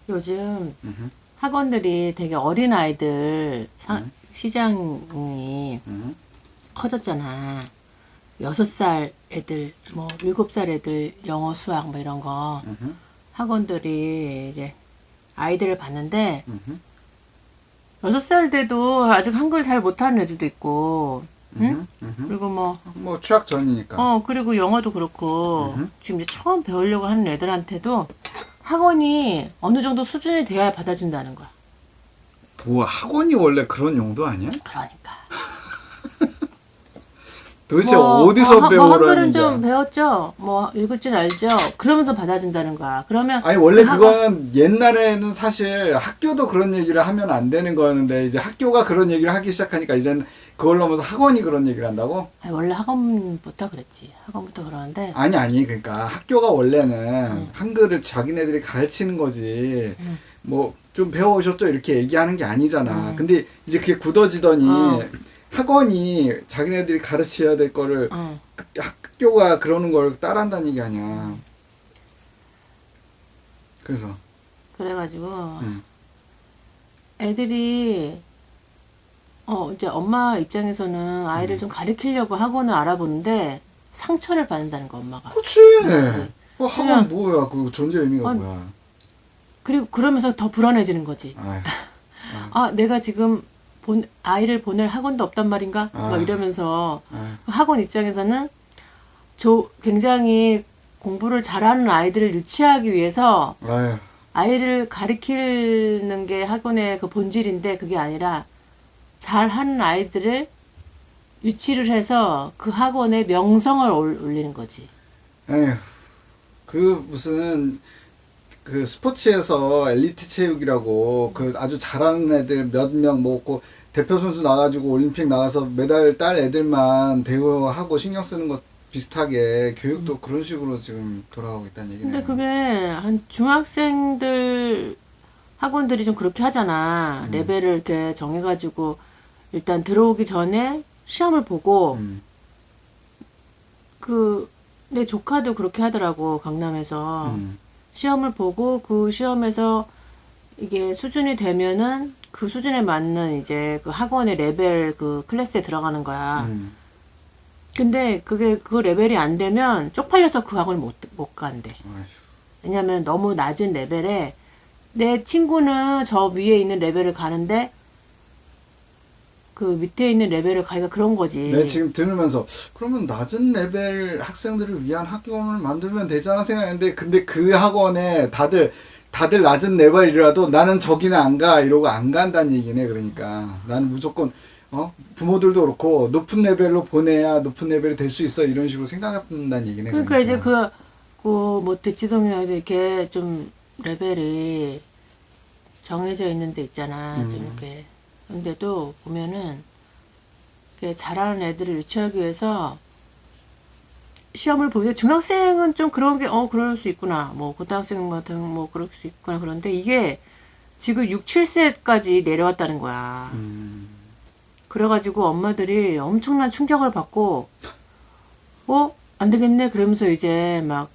요즘 학원들이 되게 어린 아이들 시장이 커졌잖아. 6살 애들, 뭐 7살 애들 영어 수학 뭐 이런 거 학원들이 이제 아이들을 봤는데 6살 돼도 아직 한글 잘 못하는 애들도 있고, 응? 그리고 뭐 취학 전이니까. 그리고 영어도 그렇고 지금 이제 처음 배우려고 하는 애들한테도 학원이 어느 정도 수준이 돼야 받아준다는 거야. 뭐 학원이 원래 그런 용도 아니야? 그러니까. 도대체 어디서 뭐 배우라는 한글은 얘기야? 좀 배웠죠. 뭐 읽을 줄 알죠. 그러면서 받아준다는 거야. 그러면 아니 원래 그 학원- 그거는 옛날에는 사실 학교도 그런 얘기를 하면 안 되는 거였는데 이제 학교가 그런 얘기를 하기 시작하니까 이제는 그걸 넘어서 학원이 그런 얘기를 한다고? 아니, 원래 학원부터 그랬지. 학원부터 그러는데 아니 그러니까 학교가 원래는 한글을 자기네들이 가르치는 거지 뭐 좀 배워오셨죠 이렇게 얘기하는 게 아니잖아. 근데 이제 그게 굳어지더니 학원이 자기네들이 가르쳐야 될 거를 학교가 그러는 걸 따라한다는 얘기 아니야. 그래서 그래가지고 애들이 이제 엄마 입장에서는 아이를 좀 가르치려고 학원을 알아보는데 상처를 받는다는 거 엄마가. 그렇지. 학원 그냥- 뭐야 그 존재 의미가 뭐야. 그리고 그러면서 더 불안해지는 거지. 아휴. 아, 내가 지금 아이를 보낼 학원도 없단 말인가? 막 이러면서 학원 입장에서는 굉장히 공부를 잘하는 아이들을 유치하기 위해서 아휴. 아이를 가르치는 게 학원의 그 본질인데 그게 아니라 잘하는 아이들을 유치를 해서 그 학원의 명성을 올리는 거지. 에휴. 그 무슨 그 스포츠에서 엘리트 체육이라고 그 아주 잘하는 애들 몇 명 모으고 대표 선수 나가지고 올림픽 나가서 메달 딸 애들만 대우하고 신경 쓰는 것 비슷하게 교육도 그런 식으로 지금 돌아가고 있다는 얘기네요. 근데 그게 한 중학생들 학원들이 좀 그렇게 하잖아. 레벨을 이렇게 정해가지고 일단 들어오기 전에 시험을 보고 내 조카도 그렇게 하더라고 강남에서 시험을 보고 그 시험에서 이게 수준이 되면은 그 수준에 맞는 이제 그 학원의 레벨 그 클래스에 들어가는 거야. 근데 그 레벨이 안 되면 쪽팔려서 그 학원을 못 간대. 아휴. 왜냐면 너무 낮은 레벨에 내 친구는 저 위에 있는 레벨을 가는데 그 밑에 있는 레벨을 가기가 그런 거지. 내 지금 들으면서 그러면 낮은 레벨 학생들을 위한 학원을 만들면 되잖아 생각했는데 근데 그 학원에 다들 낮은 레벨이라도 나는 저기는 안 가 이러고 안 간다는 얘기네. 그러니까 나는 무조건 부모들도 그렇고 높은 레벨로 보내야 높은 레벨이 될 수 있어 이런 식으로 생각한다는 얘기네. 그러니까 이제 뭐 대치동이나 이렇게 좀 레벨이 정해져 있는 데 있잖아. 좀 이렇게. 근데도 보면은 이렇게 잘하는 애들을 유치하기 위해서 시험을 보는데 중학생은 좀 그런 게 그럴 수 있구나. 뭐 고등학생 같은 뭐 그럴 수 있구나. 그런데 이게 지금 6, 7세까지 내려왔다는 거야. 그래가지고 엄마들이 엄청난 충격을 받고 안 되겠네. 그러면서 이제 막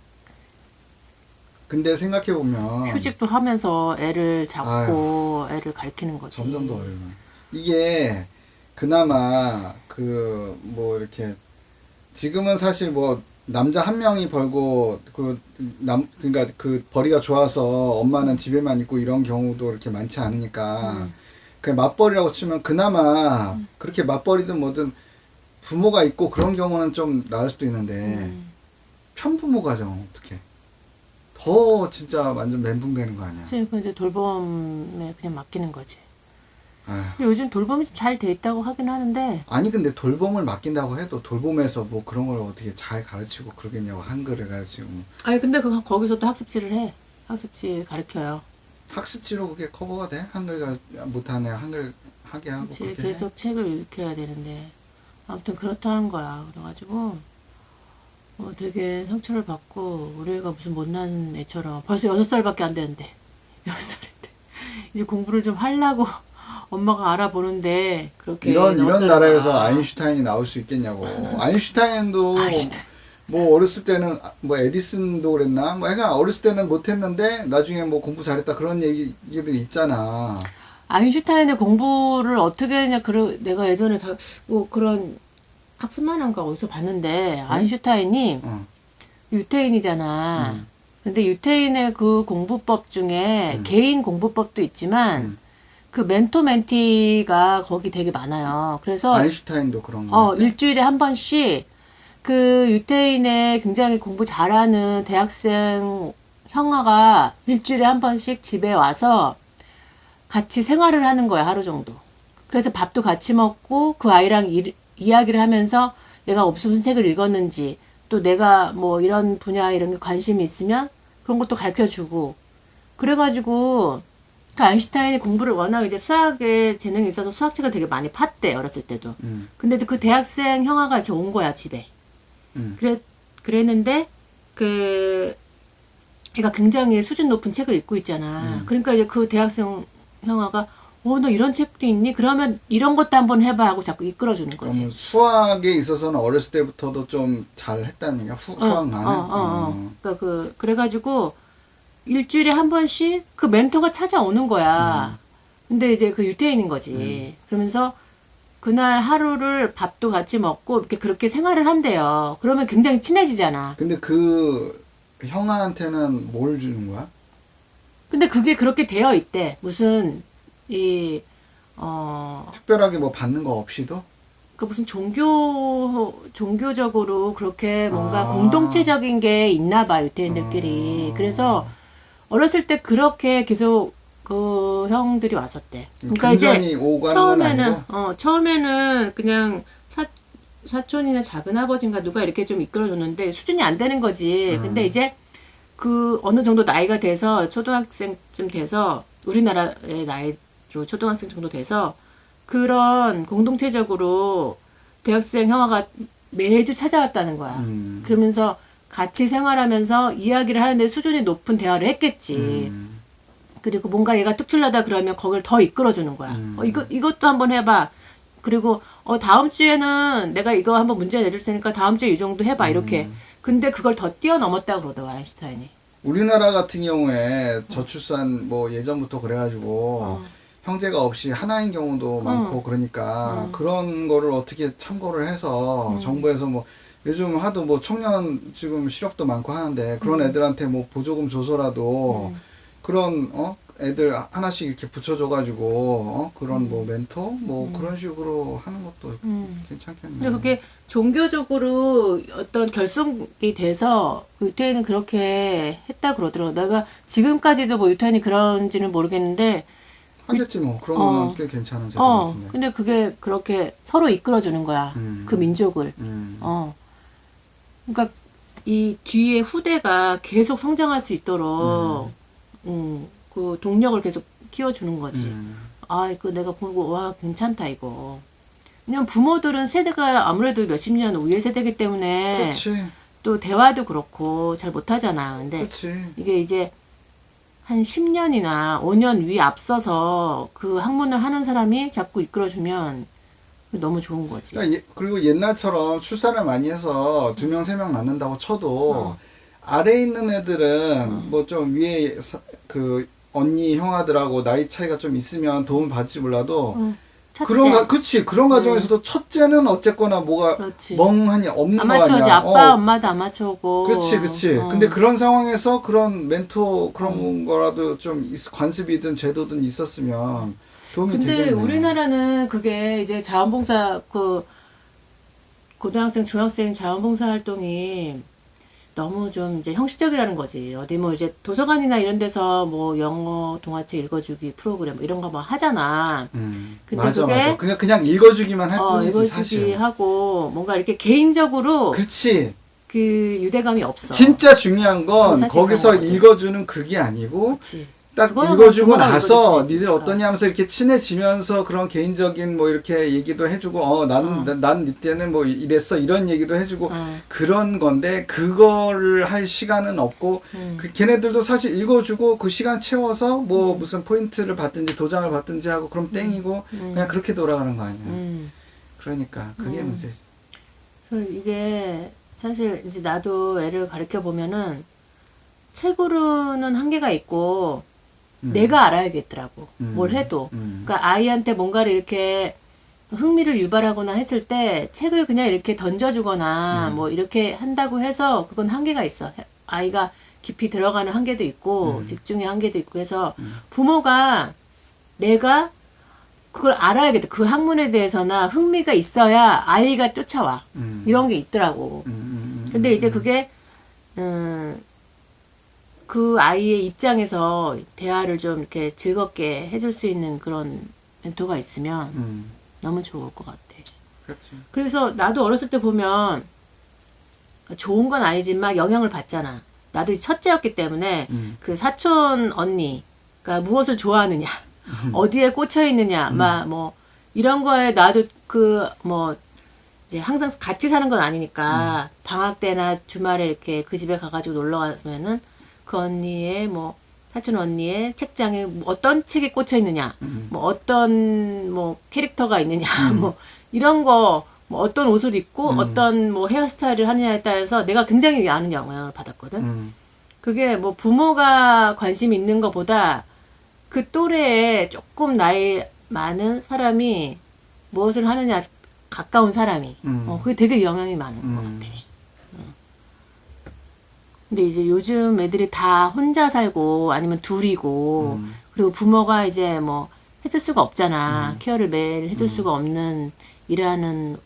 근데 생각해보면 휴직도 하면서 애를 잡고 애를 가르치는 거지. 점점 더 어려워. 이게 그나마 그 뭐 이렇게 지금은 사실 뭐 남자 한 명이 벌고 그러니까 그 벌이가 좋아서 엄마는 집에만 있고 이런 경우도 이렇게 많지 않으니까 그냥 맞벌이라고 치면 그나마 그렇게 맞벌이든 뭐든 부모가 있고 그런 경우는 좀 나을 수도 있는데 편부모 가정 어떻게 더 진짜 완전 멘붕 되는 거 아니야? 그래서 이제 돌봄에 그냥 맡기는 거지. 아휴. 근데 요즘 돌봄이 좀 잘 돼 있다고 하긴 하는데 아니 근데 돌봄을 맡긴다고 해도 돌봄에서 뭐 그런 걸 어떻게 잘 가르치고 그러겠냐고 한글을 가르치고 아니 근데 거기서 또 학습지를 해. 학습지 가르쳐요. 학습지로 그게 커버가 돼? 한글 못하네 한글 하게 하고 그치, 그렇게 계속 해? 책을 읽혀야 되는데 아무튼 그렇다는 거야. 그래가지고 되게 상처를 받고 우리 애가 무슨 못난 애처럼 벌써 6살밖에 안 되는데 6살인데 이제 공부를 좀 하려고 엄마가 알아보는데 그렇게 이런 넣었다는 나라에서 거야. 아인슈타인이 나올 수 있겠냐고 아인슈타인도 아인슈타인. 뭐 어렸을 때는 뭐 에디슨도 그랬나 뭐 애가 어렸을 때는 못했는데 나중에 뭐 공부 잘했다 그런 얘기들이 있잖아. 아인슈타인의 공부를 어떻게 했냐, 내가 예전에 뭐 그런 학습만한가 어디서 봤는데, 아인슈타인이 어. 유태인이잖아. 근데 유태인의 그 공부법 중에 개인 공부법도 있지만, 그 멘토 멘티가 거기 되게 많아요. 그래서 아인슈타인도 그런 거. 일주일에 한 번씩 그 유태인의 굉장히 공부 잘하는 대학생 형아가 일주일에 한 번씩 집에 와서 같이 생활을 하는 거야, 하루 정도. 그래서 밥도 같이 먹고 그 아이랑 이야기를 하면서 얘가 무슨 책을 읽었는지, 또 내가 뭐 이런 분야 이런 게 관심이 있으면 그런 것도 가르쳐 주고. 그래가지고 그 아인슈타인이 공부를 워낙 이제 수학에 재능이 있어서 수학책을 되게 많이 팠대, 어렸을 때도. 근데 그 대학생 형아가 이렇게 온 거야, 집에. 그랬는데 걔가 굉장히 수준 높은 책을 읽고 있잖아. 그러니까 이제 그 대학생 형아가 너 이런 책도 있니? 그러면 이런 것도 한번 해봐 하고 자꾸 이끌어주는 거지. 그럼 수학에 있어서는 어렸을 때부터도 좀 잘했다는 얘기야. 수학만은. 그러니까 그래가지고 일주일에 한 번씩 그 멘토가 찾아오는 거야. 근데 이제 그 유태인인 거지. 그러면서 그날 하루를 밥도 같이 먹고 이렇게 그렇게 생활을 한대요. 그러면 굉장히 친해지잖아. 근데 그 형아한테는 뭘 주는 거야? 근데 그게 그렇게 되어 있대. 무슨 특별하게 뭐 받는 거 없이도? 그 무슨 종교적으로 그렇게 뭔가 공동체적인 게 있나 봐, 유태인들끼리. 그래서 어렸을 때 그렇게 계속 그 형들이 왔었대. 그러니까 금전이 이제 오가는 건 아니고? 처음에는 그냥 사촌이나 작은 아버지인가 누가 이렇게 좀 이끌어줬는데 수준이 안 되는 거지. 근데 이제 그 어느 정도 나이가 돼서 초등학생쯤 돼서 우리나라의 나이로 초등학생 정도 돼서 그런 공동체적으로 대학생 형아가 매주 찾아왔다는 거야. 그러면서 같이 생활하면서 이야기를 하는데 수준이 높은 대화를 했겠지. 그리고 뭔가 얘가 특출나다 그러면 거기를 더 이끌어주는 거야. 이것도 한번 해봐. 그리고 다음 주에는 내가 이거 한번 문제 내줄 테니까 다음 주에 이 정도 해봐. 이렇게. 근데 그걸 더 뛰어넘었다고 그러더라고, 아인슈타인이. 우리나라 같은 경우에 저출산 뭐 예전부터 그래가지고 형제가 없이 하나인 경우도 많고 그러니까 그런 거를 어떻게 참고를 해서 정부에서 뭐 요즘 하도 뭐 청년 지금 실업도 많고 하는데 그런 애들한테 뭐 보조금 줘서라도 그런 애들 하나씩 이렇게 붙여줘가지고 그런 뭐 멘토 뭐 그런 식으로 하는 것도 괜찮겠네. 근데 그게 종교적으로 어떤 결속이 돼서 유태인은 그렇게 했다 그러더라고. 내가 지금까지도 뭐 유태인이 그런지는 모르겠는데 하겠지 뭐 그런 거는 꽤 괜찮은 제도 같은데. 근데 그게 그렇게 서로 이끌어주는 거야. 그 민족을. 그러니까 이 뒤에 후대가 계속 성장할 수 있도록 그 동력을 계속 키워주는 거지. 이거 내가 보고 와 괜찮다 이거. 왜냐면 부모들은 세대가 아무래도 몇십 년 위의 세대이기 때문에 그렇지. 또 대화도 그렇고 잘 못하잖아. 근데 그렇지. 이게 이제 한 10년이나 5년 위 앞서서 그 학문을 하는 사람이 자꾸 이끌어주면 너무 좋은 거지. 그러니까 그리고 옛날처럼 출산을 많이 해서 2명, 3명 낳는다고 쳐도 아래에 있는 애들은 뭐 좀 위에 그 언니, 형아들하고 나이 차이가 좀 있으면 도움을 받을지 몰라도 첫째. 그치. 그런 과정에서도 첫째는 어쨌거나 뭐가 그렇지. 멍하니 없는 거 아마추어지. 아니야. 아빠, 엄마도 아마추어고. 그치. 근데 그런 상황에서 그런 멘토 그런 거라도 좀 관습이든 제도든 있었으면 도움이 근데 되겠네. 우리나라는 그게 이제 자원봉사, 고등학생, 중학생 자원봉사 활동이 너무 좀 이제 형식적이라는 거지. 어디 뭐 이제 도서관이나 이런 데서 뭐 영어 동화책 읽어주기 프로그램 이런 거 뭐 하잖아. 근데 맞아. 그게 그냥 읽어주기만 할 뿐이지 읽어주기 사실. 하고 뭔가 이렇게 개인적으로 그치. 그 유대감이 없어. 진짜 중요한 건 사실 거기서 그런 거거든. 읽어주는 그게 아니고 그치. 딱 그거야 읽어주고 뭐 부모가 나서 읽어줄 수 니들 있으니까. 어떠냐 하면서 이렇게 친해지면서 그런 개인적인 뭐 이렇게 얘기도 해주고 난 이때는 뭐 이랬어 이런 얘기도 해주고 그런 건데 그거를 할 시간은 없고 그 걔네들도 사실 읽어주고 그 시간 채워서 뭐 무슨 포인트를 받든지 도장을 받든지 하고 그럼 땡이고 그냥 그렇게 돌아가는 거 아니야. 그러니까 그게 문제지. 그래서 이게 사실 이제 나도 애를 가르쳐 보면은 책으로는 한계가 있고 내가 알아야겠더라고. 뭘 해도. 그러니까 아이한테 뭔가를 이렇게 흥미를 유발하거나 했을 때 책을 그냥 이렇게 던져주거나 뭐 이렇게 한다고 해서 그건 한계가 있어. 아이가 깊이 들어가는 한계도 있고 집중의 한계도 있고 해서 부모가 내가 그걸 알아야겠다. 그 학문에 대해서나 흥미가 있어야 아이가 쫓아와. 이런 게 있더라고. 근데 이제 그게 그 아이의 입장에서 대화를 좀 이렇게 즐겁게 해줄 수 있는 그런 멘토가 있으면 너무 좋을 것 같아. 그렇죠. 그래서 나도 어렸을 때 보면 좋은 건 아니지만 영향을 받잖아. 나도 첫째였기 때문에 그 사촌 언니가 무엇을 좋아하느냐, 어디에 꽂혀 있느냐, 막 뭐 이런 거에 나도 그 뭐 이제 항상 같이 사는 건 아니니까 방학 때나 주말에 이렇게 그 집에 가가지고 놀러 가면은 그 언니의 뭐 사촌 언니의 책장에 어떤 책이 꽂혀 있느냐, 뭐 어떤 뭐 캐릭터가 있느냐, 뭐 이런 거, 뭐 어떤 옷을 입고 어떤 뭐 헤어스타일을 하느냐에 따라서 내가 굉장히 많은 영향을 받았거든. 그게 뭐 부모가 관심 있는 것보다 그 또래에 조금 나이 많은 사람이 무엇을 하느냐 가까운 사람이 그게 되게 영향이 많은 것 같아. 근데 이제 요즘 애들이 다 혼자 살고 아니면 둘이고 그리고 부모가 이제 뭐 해줄 수가 없잖아. 케어를 매일 해줄 수가 없는 일하는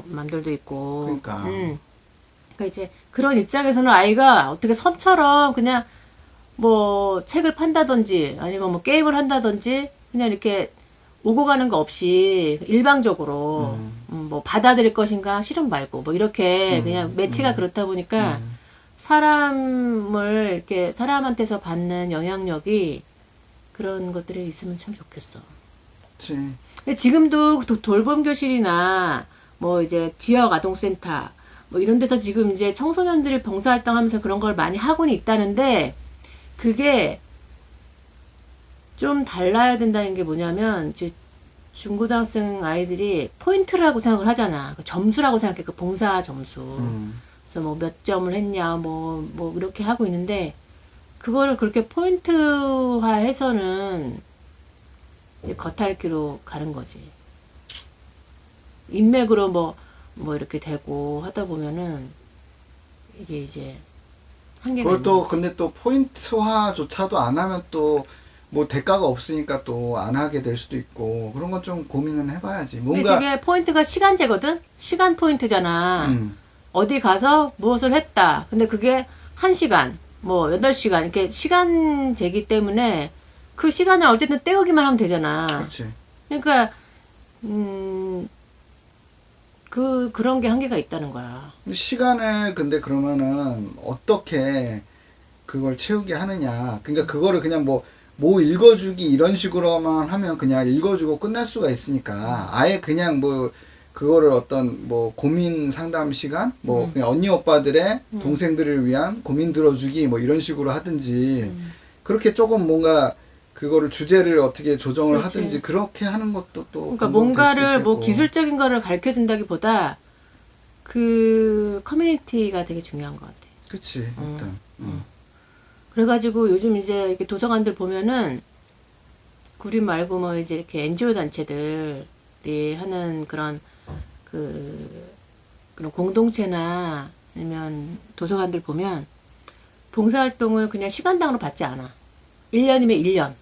맘들도 있고. 그러니까. 그러니까 이제 그런 입장에서는 아이가 어떻게 섬처럼 그냥 뭐 책을 판다든지 아니면 뭐 게임을 한다든지 그냥 이렇게 오고 가는 거 없이 일방적으로 뭐 받아들일 것인가 싫음 말고 뭐 이렇게 그냥 매치가 그렇다 보니까 사람을 이렇게 사람한테서 받는 영향력이 그런 것들이 있으면 참 좋겠어. 그치. 근데 지금도 돌봄 교실이나 뭐 이제 지역 아동센터 뭐 이런 데서 지금 이제 청소년들이 봉사활동하면서 그런 걸 많이 하고는 있다는데 그게 좀 달라야 된다는 게 뭐냐면 이제 중고등학생 아이들이 포인트라고 생각을 하잖아. 그 점수라고 생각해. 그 봉사 점수. 그래서 뭐 몇 점을 했냐 뭐 이렇게 하고 있는데 그거를 그렇게 포인트화해서는 이제 겉핥기로 가는 거지. 인맥으로 뭐 이렇게 되고 하다 보면은 이게 이제 한계가 그걸 있는 또 거지. 근데 또 포인트화조차도 안 하면 또 뭐 대가가 없으니까 또 안 하게 될 수도 있고 그런 건 좀 고민은 해봐야지. 근데 뭔가 이게 포인트가 시간제거든? 시간 포인트잖아. 어디 가서 무엇을 했다. 근데 그게 1시간, 뭐 8시간 이렇게 시간제기 때문에 그 시간을 어쨌든 때우기만 하면 되잖아. 그렇지. 그러니까 그런 게 한계가 있다는 거야. 시간을 근데 그러면은 어떻게 그걸 채우게 하느냐. 그러니까 그거를 그냥 뭐 읽어주기 이런 식으로만 하면 그냥 읽어주고 끝날 수가 있으니까 아예 그냥 뭐 그거를 어떤 뭐 고민 상담 시간 뭐 그냥 언니 오빠들의 동생들을 위한 고민 들어주기 뭐 이런 식으로 하든지 그렇게 조금 뭔가 그거를 주제를 어떻게 조정을 그렇지. 하든지 그렇게 하는 것도 또 그러니까 방법이 될 수도 뭔가를 뭐 있겠고. 기술적인 거를 가르쳐 준다기보다 그 커뮤니티가 되게 중요한 것 같아. 그치 일단 그래가지고 요즘 이제 이렇게 도서관들 보면은 구림 말고 뭐 이제 이렇게 NGO 단체들이 하는 그런 그런 공동체나 아니면 도서관들 보면 봉사활동을 그냥 시간당으로 받지 않아. 1년이면 1년.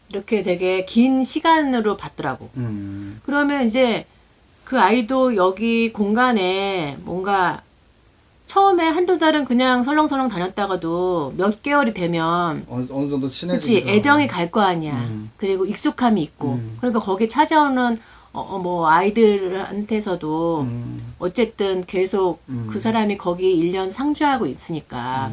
이렇게 되게 긴 시간으로 받더라고. 그러면 이제 그 아이도 여기 공간에 뭔가 처음에 한두 달은 그냥 설렁설렁 다녔다가도 몇 개월이 되면 어느 정도 그치 친해지기도 애정이 하고. 갈 거 아니야. 그리고 익숙함이 있고. 그러니까 거기에 찾아오는 뭐 아이들한테서도 어쨌든 계속 그 사람이 거기 1년 상주하고 있으니까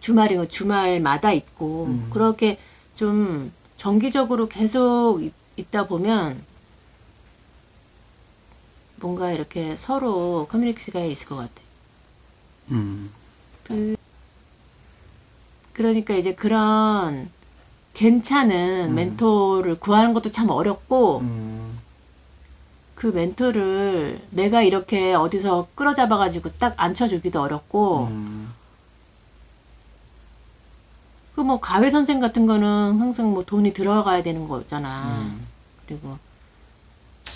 주말이고 주말마다 있고 그렇게 좀 정기적으로 계속 있다 보면 뭔가 이렇게 서로 커뮤니티가 있을 것 같아. 그러니까 이제 그런 괜찮은 멘토를 구하는 것도 참 어렵고 그 멘토를 내가 이렇게 어디서 끌어잡아가지고 딱 앉혀주기도 어렵고, 그 뭐 가외 선생 같은 거는 항상 뭐 돈이 들어가야 되는 거잖아. 그리고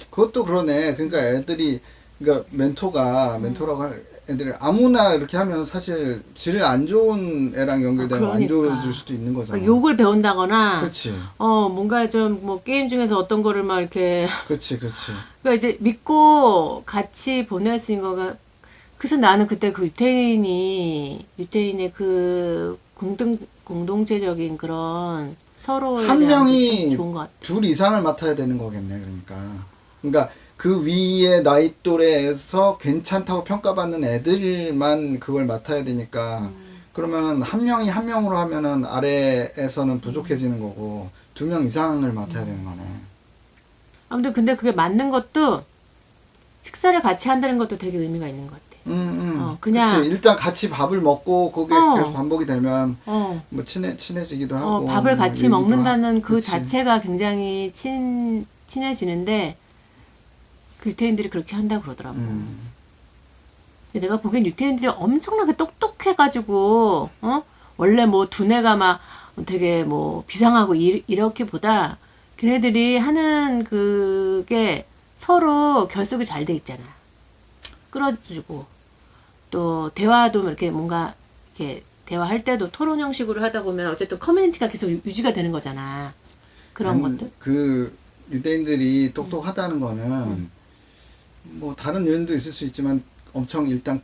그것도 그러네. 그러니까 애들이, 그러니까 멘토라고 할 애들이 아무나 이렇게 하면 사실 질 안 좋은 애랑 연결되면 안 그러니까. 좋아질 수도 있는 거잖아. 욕을 배운다거나, 그렇지. 뭔가 좀 뭐 게임 중에서 어떤 거를 막 이렇게, 그렇지. 그러니까 이제 믿고 같이 보낼 수 있는 거가, 그래서 나는 그때 그 유태인의 그 공동체적인 그런 서로에 한 대한 게 명이 좀 좋은 것 같아. 둘 이상을 맡아야 되는 거겠네. 그러니까 그 위의 나이 또래에서 괜찮다고 평가받는 애들만 그걸 맡아야 되니까 그러면은 한 명으로 하면은 아래에서는 부족해지는 거고 2명 이상을 맡아야 되는 거네. 아무튼 근데 그게 맞는 것도 식사를 같이 한다는 것도 되게 의미가 있는 것 같아. 그냥 그치. 일단 같이 밥을 먹고 그게 계속 반복이 되면 뭐 친해지기도 하고 밥을 뭐 같이 얘기도 먹는다는 그 그치. 자체가 굉장히 친해지는데 그 유태인들이 그렇게 한다고 그러더라고. 근데 내가 보기엔 유태인들이 엄청나게 똑똑해가지고 원래 뭐 두뇌가 막 되게 뭐 비상하고 이렇게보다 걔네들이 하는 그게 서로 결속이 잘 돼 있잖아. 끌어주고 또 대화도 이렇게 뭔가 이렇게 대화할 때도 토론 형식으로 하다 보면 어쨌든 커뮤니티가 계속 유지가 되는 거잖아. 그런 것들. 그 유대인들이 똑똑하다는 거는 뭐 다른 요인도 있을 수 있지만 엄청 일단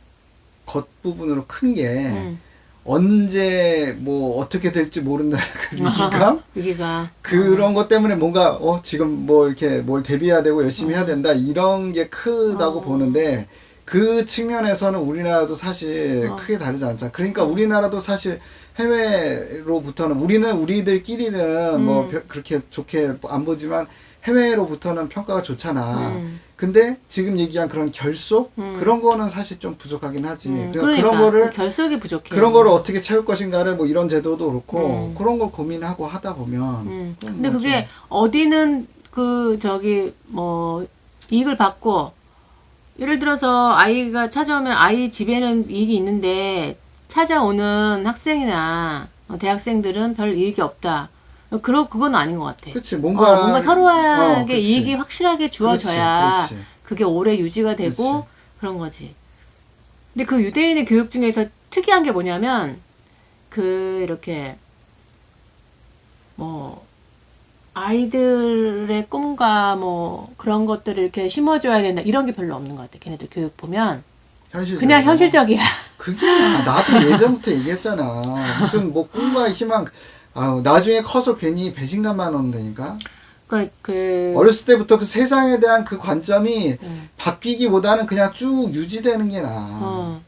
겉부분으로 큰 게 언제 뭐 어떻게 될지 모른다는 그 위기감? 위기가. 그런 것 때문에 뭔가 지금 뭐 이렇게 뭘 대비해야 되고 열심히 해야 된다 이런 게 크다고 보는데 그 측면에서는 우리나라도 사실 크게 다르지 않잖아. 그러니까 우리나라도 사실 해외로부터는 우리들끼리는 뭐 그렇게 좋게 안 보지만 해외로부터는 평가가 좋잖아. 근데 지금 얘기한 그런 결속 그런 거는 사실 좀 부족하긴 하지. 그러니까 그런 거를 결속이 부족해. 그런 거를 어떻게 채울 것인가를 뭐 이런 제도도 그렇고 그런 걸 고민하고 하다 보면 근데 그게 어디는 그 저기 뭐 이익을 받고 예를 들어서 아이가 찾아오면 아이 집에는 이익이 있는데 찾아오는 학생이나 대학생들은 별 이익이 없다. 그건 아닌 것 같아. 그치, 뭔가 서로에게 그치. 이익이 확실하게 주어져야 그렇지. 그게 오래 유지가 되고 그렇지. 그런 거지. 근데 그 유대인의 교육 중에서 특이한 게 뭐냐면 그 이렇게 뭐 아이들의 꿈과 뭐 그런 것들을 이렇게 심어줘야 된다 이런 게 별로 없는 것 같아. 걔네들 교육 보면 그냥 현실적이야. 그게 나도 예전부터 얘기했잖아. 무슨 뭐 꿈과 희망. 나중에 커서 괜히 배신감만 온다니까. 어렸을 때부터 그 세상에 대한 그 관점이 바뀌기보다는 그냥 쭉 유지되는 게 나아.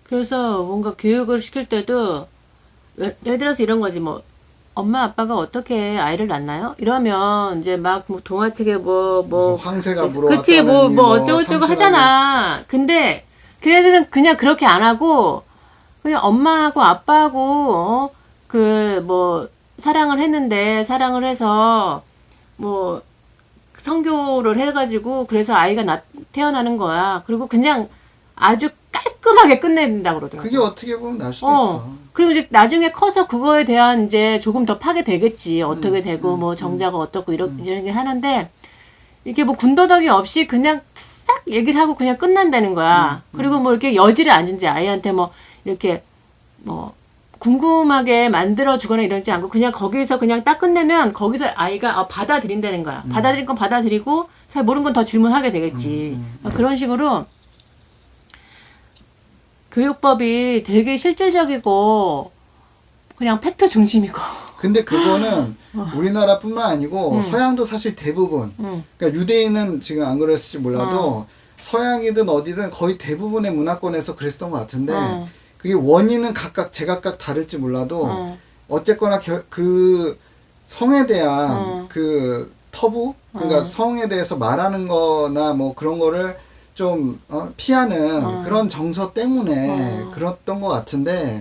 그래서 뭔가 교육을 시킬 때도 예를 들어서 이런 거지 뭐 엄마 아빠가 어떻게 아이를 낳나요? 이러면 이제 막 뭐 동화책에 뭐 황새가 물어왔다느니 그치 뭐 어쩌고저쩌고 하잖아. 근데 걔네들은 그냥 그렇게 안 하고 그냥 엄마하고 아빠하고 그 뭐 사랑을 했는데 사랑을 해서 뭐 성교를 해가지고 그래서 아이가 태어나는 거야. 그리고 그냥 아주 깔끔하게 끝낸다고 그러더라고. 그게 어떻게 보면 날 수도 있어. 그리고 이제 나중에 커서 그거에 대한 이제 조금 더 파괴되겠지. 어떻게 되고 뭐 정자가 어떻고 이런 게 하는데 이게 뭐 군더더기 없이 그냥 싹 얘기를 하고 그냥 끝난다는 거야. 그리고 뭐 이렇게 여지를 안 준대. 아이한테 뭐 이렇게 뭐 궁금하게 만들어 주거나 이러지 않고 그냥 거기서 그냥 딱 끝내면 거기서 아이가 받아들인다는 거야. 받아들일 건 받아들이고 잘 모르는 건 더 질문하게 되겠지. 그런 식으로 교육법이 되게 실질적이고 그냥 팩트 중심이고. 근데 그거는 우리나라뿐만 아니고 서양도 사실 대부분 그러니까 유대인은 지금 안 그랬을지 몰라도 서양이든 어디든 거의 대부분의 문화권에서 그랬었던 것 같은데 그게 원인은 제각각 다를지 몰라도 어쨌거나 그 성에 대한 그 터부 그러니까 성에 대해서 말하는 거나 뭐 그런 거를 좀 피하는 그런 정서 때문에 그랬던 것 같은데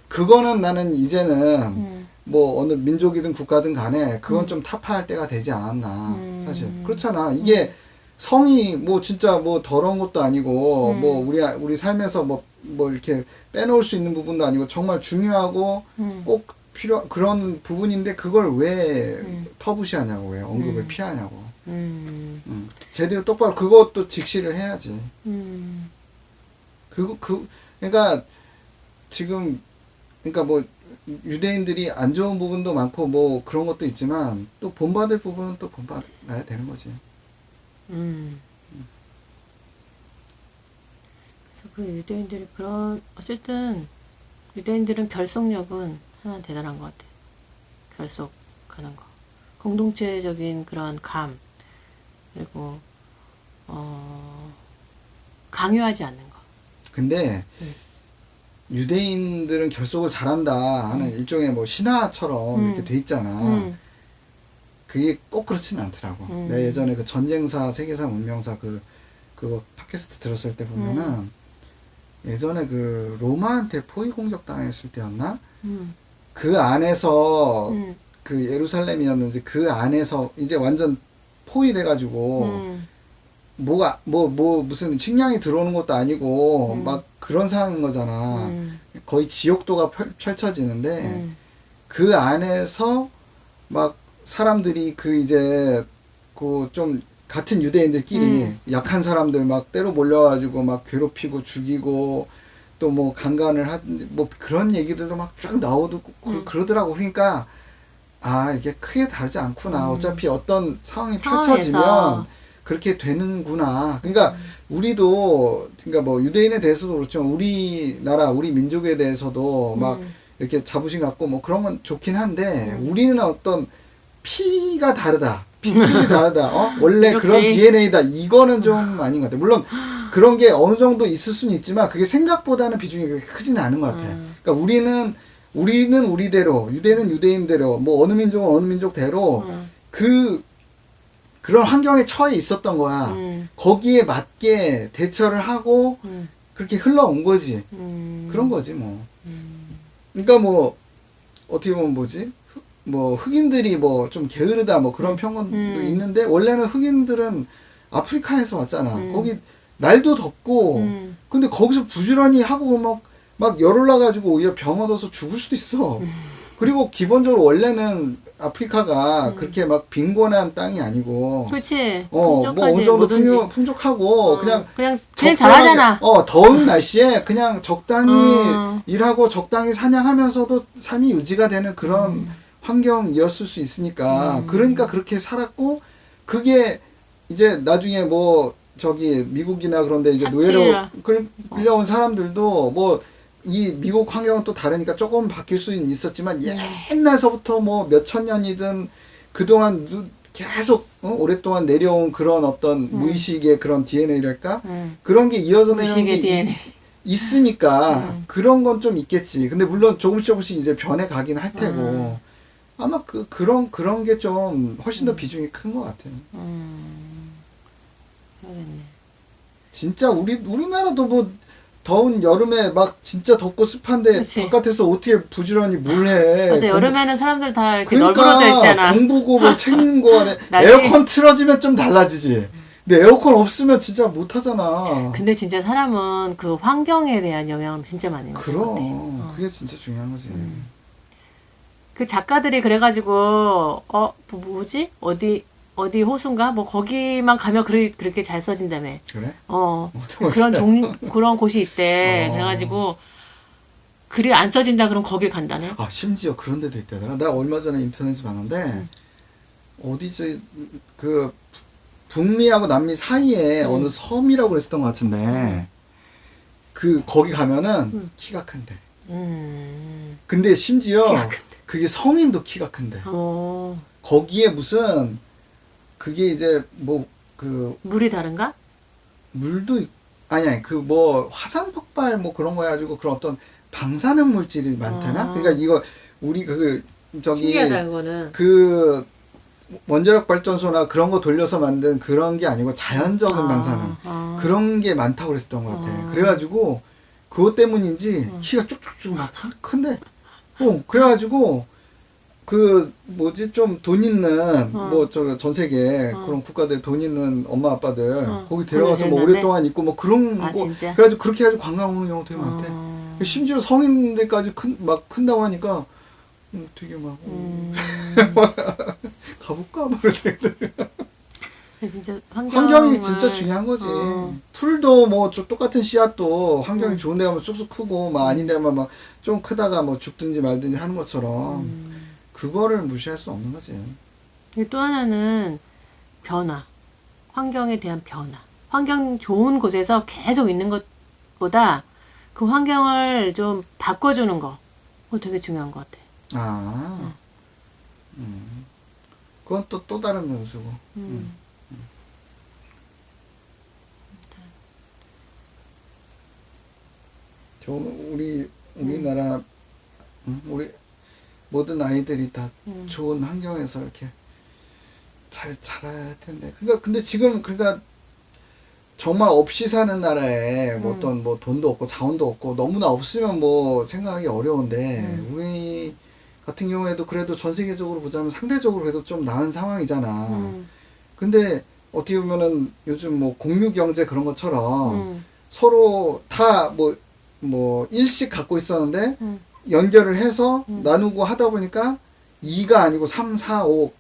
그거는 나는 이제는 뭐 어느 민족이든 국가든 간에 그건 좀 타파할 때가 되지 않았나 사실 그렇잖아. 이게 성이 뭐 진짜 뭐 더러운 것도 아니고 뭐 우리 삶에서 뭐 이렇게 빼놓을 수 있는 부분도 아니고 정말 중요하고 꼭 그런 부분인데 그걸 왜 터부시하냐고 왜 언급을 피하냐고. 제대로 똑바로 그것도 직시를 해야지. 그러니까 지금 그러니까 뭐 유대인들이 안 좋은 부분도 많고 뭐 그런 것도 있지만 또 본받을 부분은 또 본받아야 되는 거지. 그래서 그 유대인들이 어쨌든 유대인들은 결속력은 하나 대단한 것 같아. 결속하는 거. 공동체적인 그런 감, 그리고, 강요하지 않는 거. 근데, 유대인들은 결속을 잘한다 하는 일종의 뭐 신화처럼 이렇게 돼 있잖아. 그게 꼭 그렇지는 않더라고. 내가 예전에 그 전쟁사, 세계사, 문명사 그거 팟캐스트 들었을 때 보면은 예전에 그 로마한테 포위 공격 당했을 때였나? 그 안에서 그 예루살렘이었는지 그 안에서 이제 완전 포위돼가지고 뭐가 무슨 식량이 들어오는 것도 아니고 막 그런 상황인 거잖아. 거의 지옥도가 펼쳐지는데 그 안에서 막 사람들이 그 이제 그 좀 같은 유대인들끼리 약한 사람들 막 때로 몰려가지고 막 괴롭히고 죽이고 또 뭐 강간을 뭐 그런 얘기들도 막 쫙 나오고 그러더라고. 그러니까 아 이게 크게 다르지 않구나. 어차피 어떤 상황이 펼쳐지면 그렇게 되는구나. 그러니까 우리도 그러니까 뭐 유대인에 대해서도 그렇지만 우리나라 우리 민족에 대해서도 막 이렇게 자부심 갖고 뭐 그런 건 좋긴 한데 우리는 어떤 피가 다르다. 핏줄이 다르다. 원래 그런 DNA다. 이거는 좀 아닌 것 같아. 물론 그런 게 어느 정도 있을 수는 있지만 그게 생각보다는 비중이 그렇게 크지는 않은 것 같아. 그러니까 우리는 우리대로, 유대인은 유대인대로, 뭐 어느 민족은 어느 민족대로 그런 환경에 처해 있었던 거야. 거기에 맞게 대처를 하고 그렇게 흘러온 거지. 그런 거지 뭐. 그러니까 뭐 어떻게 보면 뭐지? 뭐 흑인들이 뭐 좀 게으르다 뭐 그런 평론도 있는데 원래는 흑인들은 아프리카에서 왔잖아. 거기 날도 덥고 근데 거기서 부지런히 하고 막 열 올라가지고 오히려 병 얻어서 죽을 수도 있어. 그리고 기본적으로 원래는 아프리카가 그렇게 막 빈곤한 땅이 아니고 그렇지. 뭐 어느 정도 풍족하고 그냥 잘하잖아. 더운 날씨에 그냥 적당히 일하고 적당히 사냥하면서도 삶이 유지가 되는 그런 환경이었을 수 있으니까 그러니까 그렇게 살았고 그게 이제 나중에 뭐 저기 미국이나 그런데 이제 노예로 끌려온 사람들도 뭐 이 미국 환경은 또 다르니까 조금 바뀔 수는 있었지만 옛날서부터 뭐 몇천 년이든 그동안 계속 오랫동안 내려온 그런 어떤 무의식의 그런 DNA랄까 그런 게 이어져 내려온 게 있으니까 그런 건 좀 있겠지. 근데 물론 조금씩 이제 변해 가긴 할 테고 아마 그런 게 좀 훨씬 더 비중이 큰 것 같아요. 그러겠네. 진짜 우리나라도 뭐 더운 여름에 막 진짜 덥고 습한데 그치. 바깥에서 어떻게 부지런히 뭘 해. 맞아. 여름에는 사람들 다 이렇게 그러니까 널브러져 있잖아. 공부고 뭐 책 읽는 거 안에 에어컨 틀어지면 좀 달라지지. 근데 에어컨 없으면 진짜 못 하잖아. 근데 진짜 사람은 그 환경에 대한 영향을 진짜 많이 받는 것 같아. 그럼 그게 진짜 중요한 거지. 그 작가들이 그래가지고 뭐지? 어디 호수인가? 뭐 거기만 가면 그렇게 잘 써진다며. 그래? 그런 곳이 있대. 그래가지고 글이 안 써진다 그럼 거길 간다네. 아 심지어 그런 데도 있다더라. 나 얼마 전에 인터넷에 봤는데 어디지 그 북미하고 남미 사이에 어느 섬이라고 그랬었던 것 같은데 거기 가면은 키가 큰데. 근데 심지어 그게 성인도 키가 큰데. 거기에 무슨 그게 이제 뭐 물이 다른가? 물도 아니 그 뭐 화산 폭발 뭐 그런 거 해가지고 그런 어떤 방사능 물질이 많다나? 그러니까 이거 우리 저기 신기하다 그거는. 그 원자력 발전소나 그런 거 돌려서 만든 그런 게 아니고 자연적인 방사능 그런 게 많다고 그랬었던 것 같아. 그래가지고 그것 때문인지 키가 쭉쭉쭉 막 큰데. 그래가지고 그 뭐지 좀 돈 있는 뭐 저 전 세계 그런 국가들 돈 있는 엄마 아빠들 거기 데려가서 뭐 데려갔는데? 오랫동안 있고 뭐 그런 아, 거 진짜? 그래가지고 그렇게 해가지고 관광 오는 경우 되게 많대. 심지어 성인들까지 막 큰다고 하니까 되게 막 가볼까 뭐 이렇게. 진짜 환경이 진짜 중요한 거지. 어. 풀도 뭐 좀 똑같은 씨앗도 환경이 좋은 데 가면 쑥쑥 크고 막 아닌 데 가면 막 좀 크다가 뭐 죽든지 말든지 하는 것처럼 그거를 무시할 수 없는 거지. 그리고 또 하나는 변화. 환경에 대한 변화. 환경 좋은 곳에서 계속 있는 것보다 그 환경을 좀 바꿔주는 거. 그거 되게 중요한 것 같아. 아, 그건 또 다른 변수고. 저 우리나라 우리 모든 아이들이 다 좋은 환경에서 이렇게 잘 자라야 할 텐데. 그러니까 근데 지금 그러니까 정말 없이 사는 나라에 뭐 어떤 뭐 돈도 없고 자원도 없고 너무나 없으면 뭐 생각하기 어려운데 우리 같은 경우에도 그래도 전 세계적으로 보자면 상대적으로 그래도 좀 나은 상황이잖아. 근데 어떻게 보면은 요즘 뭐 공유 경제 그런 것처럼 서로 다 뭐 일씩 갖고 있었는데 연결을 해서 나누고 하다 보니까 2가 아니고 3, 4, 5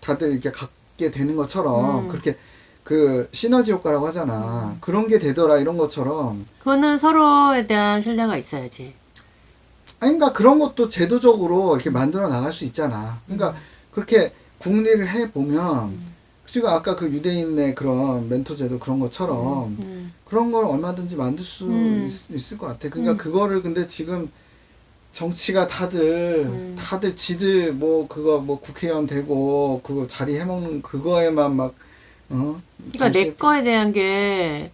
다들 이렇게 갖게 되는 것처럼 그렇게 그 시너지 효과라고 하잖아. 그런 게 되더라 이런 것처럼. 그거는 서로에 대한 신뢰가 있어야지. 아니 그러니까 그런 것도 제도적으로 이렇게 만들어 나갈 수 있잖아. 그러니까 그렇게 궁리를 해 보면 지금 아까 그 유대인의 그런 멘토 제도 그런 것처럼 그런 걸 얼마든지 만들 수 있을 것 같아. 그러니까 그거를 근데 지금 정치가 다들 지들 뭐 그거 뭐 국회의원 되고 그거 자리 해먹는 그거에만 막 그러니까 내 거에 대한 게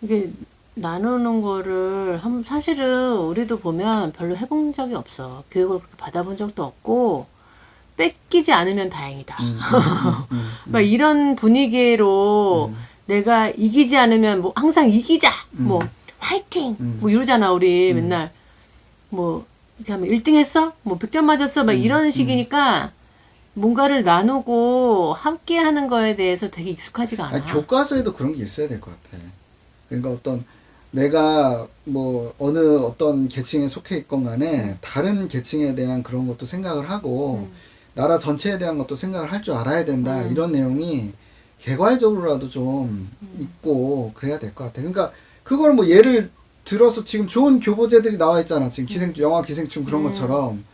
이게 나누는 거를 사실은 우리도 보면 별로 해본 적이 없어. 교육을 그렇게 받아본 적도 없고 뺏기지 않으면 다행이다. 막 이런 분위기로 내가 이기지 않으면 뭐 항상 이기자, 뭐 화이팅, 뭐 이러잖아 우리 맨날 뭐 이렇게 하면 1등 했어, 뭐 100점 맞았어, 막 이런 식이니까 뭔가를 나누고 함께 하는 거에 대해서 되게 익숙하지가 않아. 아니, 교과서에도 그런 게 있어야 될 것 같아. 그러니까 어떤 내가 뭐 어떤 계층에 속해 있건 간에 다른 계층에 대한 그런 것도 생각을 하고 나라 전체에 대한 것도 생각을 할 줄 알아야 된다. 이런 내용이 개괄적으로라도 좀 있고 그래야 될 것 같아. 그러니까 그걸 뭐 예를 들어서 지금 좋은 교보제들이 나와 있잖아. 지금 영화 기생충 그런 것처럼.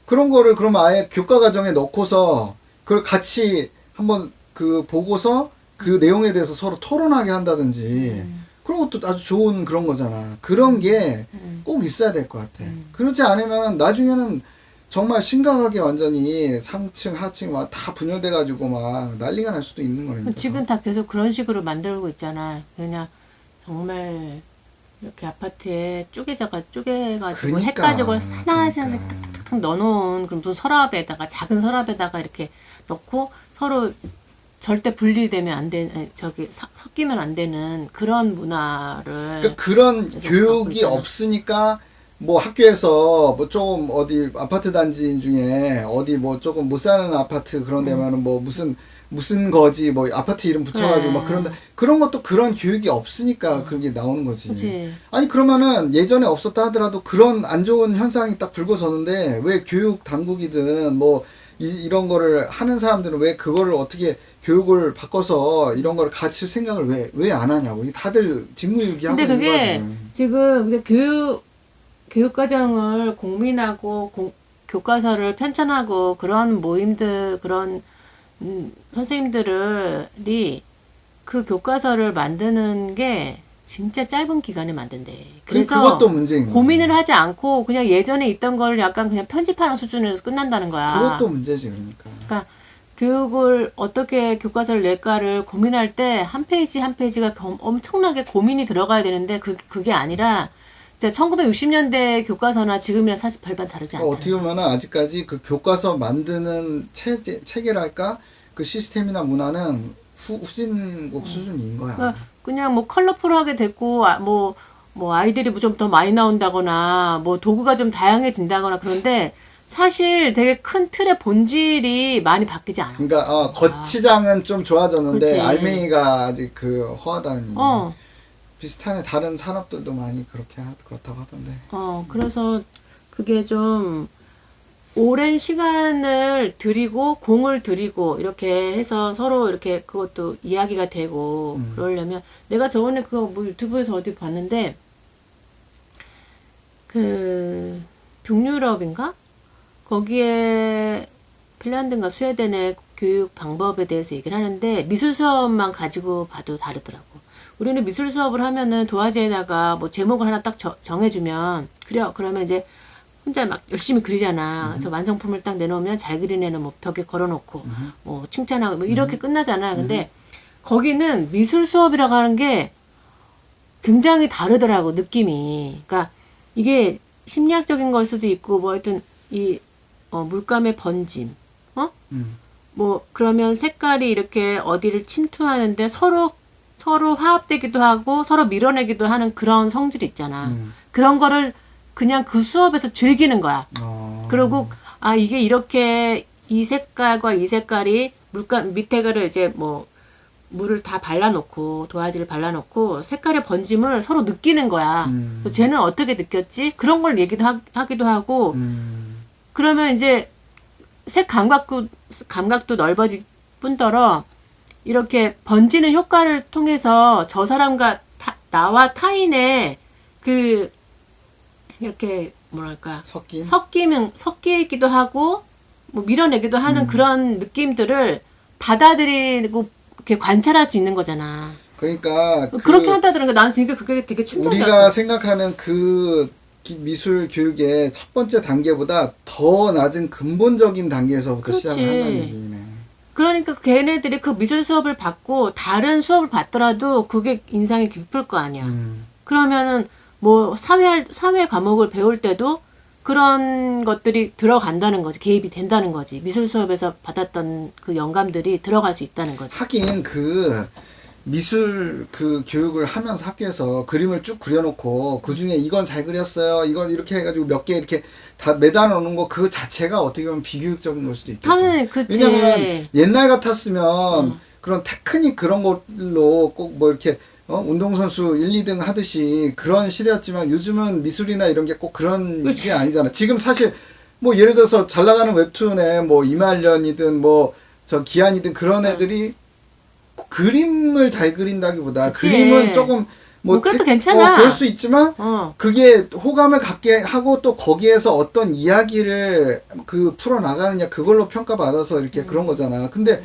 그런 거를 그러면 아예 교과 과정에 넣고서 그걸 같이 한번 그 보고서 그 내용에 대해서 서로 토론하게 한다든지 그런 것도 아주 좋은 그런 거잖아. 그런 게 꼭 있어야 될 것 같아. 그렇지 않으면 나중에는 정말 심각하게 완전히 상층 하층 막 다 분열돼 가지고 막 난리가 날 수도 있는 거니까. 지금 다 계속 그런 식으로 만들고 있잖아. 그냥 정말 이렇게 아파트에 쪼개가지고 그러니까, 해 가지고 하나씩 탁탁탁 넣어놓은 그럼 무슨 서랍에다가 작은 서랍에다가 이렇게 넣고 서로 절대 분리되면 안 되는 섞이면 안 되는 그런 문화를 그러니까 그런 계속 갖고 교육이 있잖아. 없으니까 뭐 학교에서 뭐 좀 어디 아파트 단지 중에 어디 뭐 조금 못 사는 아파트 그런 데면은 뭐 무슨 거지 뭐 아파트 이름 붙여가지고 막 그런 것도 그런 교육이 없으니까 그게 나오는 거지. 그치. 아니 그러면은 예전에 없었다 하더라도 그런 안 좋은 현상이 딱 불거졌는데 왜 교육 당국이든 뭐 이런 거를 하는 사람들은 왜 그거를 어떻게 교육을 바꿔서 이런 거를 같이 생각을 왜 안 하냐고. 이게 다들 직무유기하고 근데 있는 그게 거야 지금. 지금 이제 교육과정을 공민하고 교과서를 편찬하고 그런 모임들 그런 선생님들이 그 교과서를 만드는 게 진짜 짧은 기간에 만든대. 그래서 그것도 문제인 거지. 고민을 하지 않고 그냥 예전에 있던 걸 약간 그냥 편집하는 수준에서 끝난다는 거야. 그것도 문제지 그러니까. 그러니까 교육을 어떻게 교과서를 낼까를 고민할 때 한 페이지 한 페이지가 엄청나게 고민이 들어가야 되는데 그게 아니라 1960년대 교과서나 지금이랑 사실 별반 다르지 않다. 어떻게 보면은 아직까지 그 교과서 만드는 체계랄까 그 시스템이나 문화는 후진국 수준인 거야. 그냥 뭐 컬러풀하게 됐고 뭐 아이들이 좀 더 많이 나온다거나 뭐 도구가 좀 다양해진다거나 그런데 사실 되게 큰 틀의 본질이 많이 바뀌지 않아. 그러니까 거치장은 좀 좋아졌는데 그렇지. 알맹이가 아직 그 허하다는 얘기. 어, 비슷하네. 다른 산업들도 많이 그렇다고 하던데. 그래서 그게 좀 오랜 시간을 들이고 공을 들이고 이렇게 해서 서로 이렇게 그것도 이야기가 되고 그러려면 내가 저번에 그거 뭐 유튜브에서 어디 봤는데 그 북유럽인가? 거기에 핀란드인가 스웨덴의 교육 방법에 대해서 얘기를 하는데 미술 수업만 가지고 봐도 다르더라고. 우리는 미술 수업을 하면은 도화지에다가 뭐 제목을 하나 딱 정해주면 그래 그러면 이제 혼자 막 열심히 그리잖아. 그래서 완성품을 딱 내놓으면 잘 그린 애는 뭐 벽에 걸어놓고 뭐 칭찬하고 뭐 이렇게 끝나잖아. 근데 거기는 미술 수업이라고 하는 게 굉장히 다르더라고 느낌이. 그러니까 이게 심리학적인 걸 수도 있고 뭐 하여튼 이 물감의 번짐, 뭐 그러면 색깔이 이렇게 어디를 침투하는데 서로 화합되기도 하고 서로 밀어내기도 하는 그런 성질이 있잖아. 그런 거를 그냥 그 수업에서 즐기는 거야. 그리고 이게 이렇게 이 색깔과 이 색깔이 물감 밑에 거를 이제 뭐 물을 다 발라놓고 도화지를 발라놓고 색깔의 번짐을 서로 느끼는 거야. 쟤는 어떻게 느꼈지? 그런 걸 얘기도 하기도 하고 그러면 이제 색 감각도 넓어질 뿐더러 이렇게 번지는 효과를 통해서 저 사람과 나와 타인의 그 이렇게 뭐랄까 섞이기도 하고 뭐 밀어내기도 하는 그런 느낌들을 받아들이고 이렇게 관찰할 수 있는 거잖아. 그러니까 그렇게 한다더라는 거 나는 지금 그게 되게 충격이었어. 우리가 생각하는 그 미술 교육의 첫 번째 단계보다 더 낮은 근본적인 단계에서부터 그렇지. 시작을 한다는 얘기네. 그러니까 걔네들이 그 미술 수업을 받고 다른 수업을 받더라도 그게 인상이 깊을 거 아니야. 그러면은 뭐 사회 과목을 배울 때도 그런 것들이 들어간다는 거지. 개입이 된다는 거지. 미술 수업에서 받았던 그 영감들이 들어갈 수 있다는 거지. 하긴 그 미술 그 교육을 하면서 학교에서 그림을 쭉 그려놓고 그 중에 이건 잘 그렸어요. 이건 이렇게 해가지고 몇 개 이렇게 다 매달 놓는 거 그 자체가 어떻게 보면 비교육적인 걸 수도 있겠다. 당연히 그치. 왜냐면 옛날 같았으면 그런 테크닉 그런 걸로 꼭 뭐 이렇게 운동선수 1, 2등 하듯이 그런 시대였지만 요즘은 미술이나 이런 게 꼭 그런 게 아니잖아. 지금 사실 뭐 예를 들어서 잘 나가는 웹툰에 뭐 이말년이든 뭐 저 기한이든 그런 애들이 그림을 잘 그린다기보다 그치. 그림은 조금 뭐 그것도 괜찮아. 그럴 수 있지만 그게 호감을 갖게 하고 또 거기에서 어떤 이야기를 그 풀어 나가느냐 그걸로 평가받아서 이렇게 그런 거잖아. 근데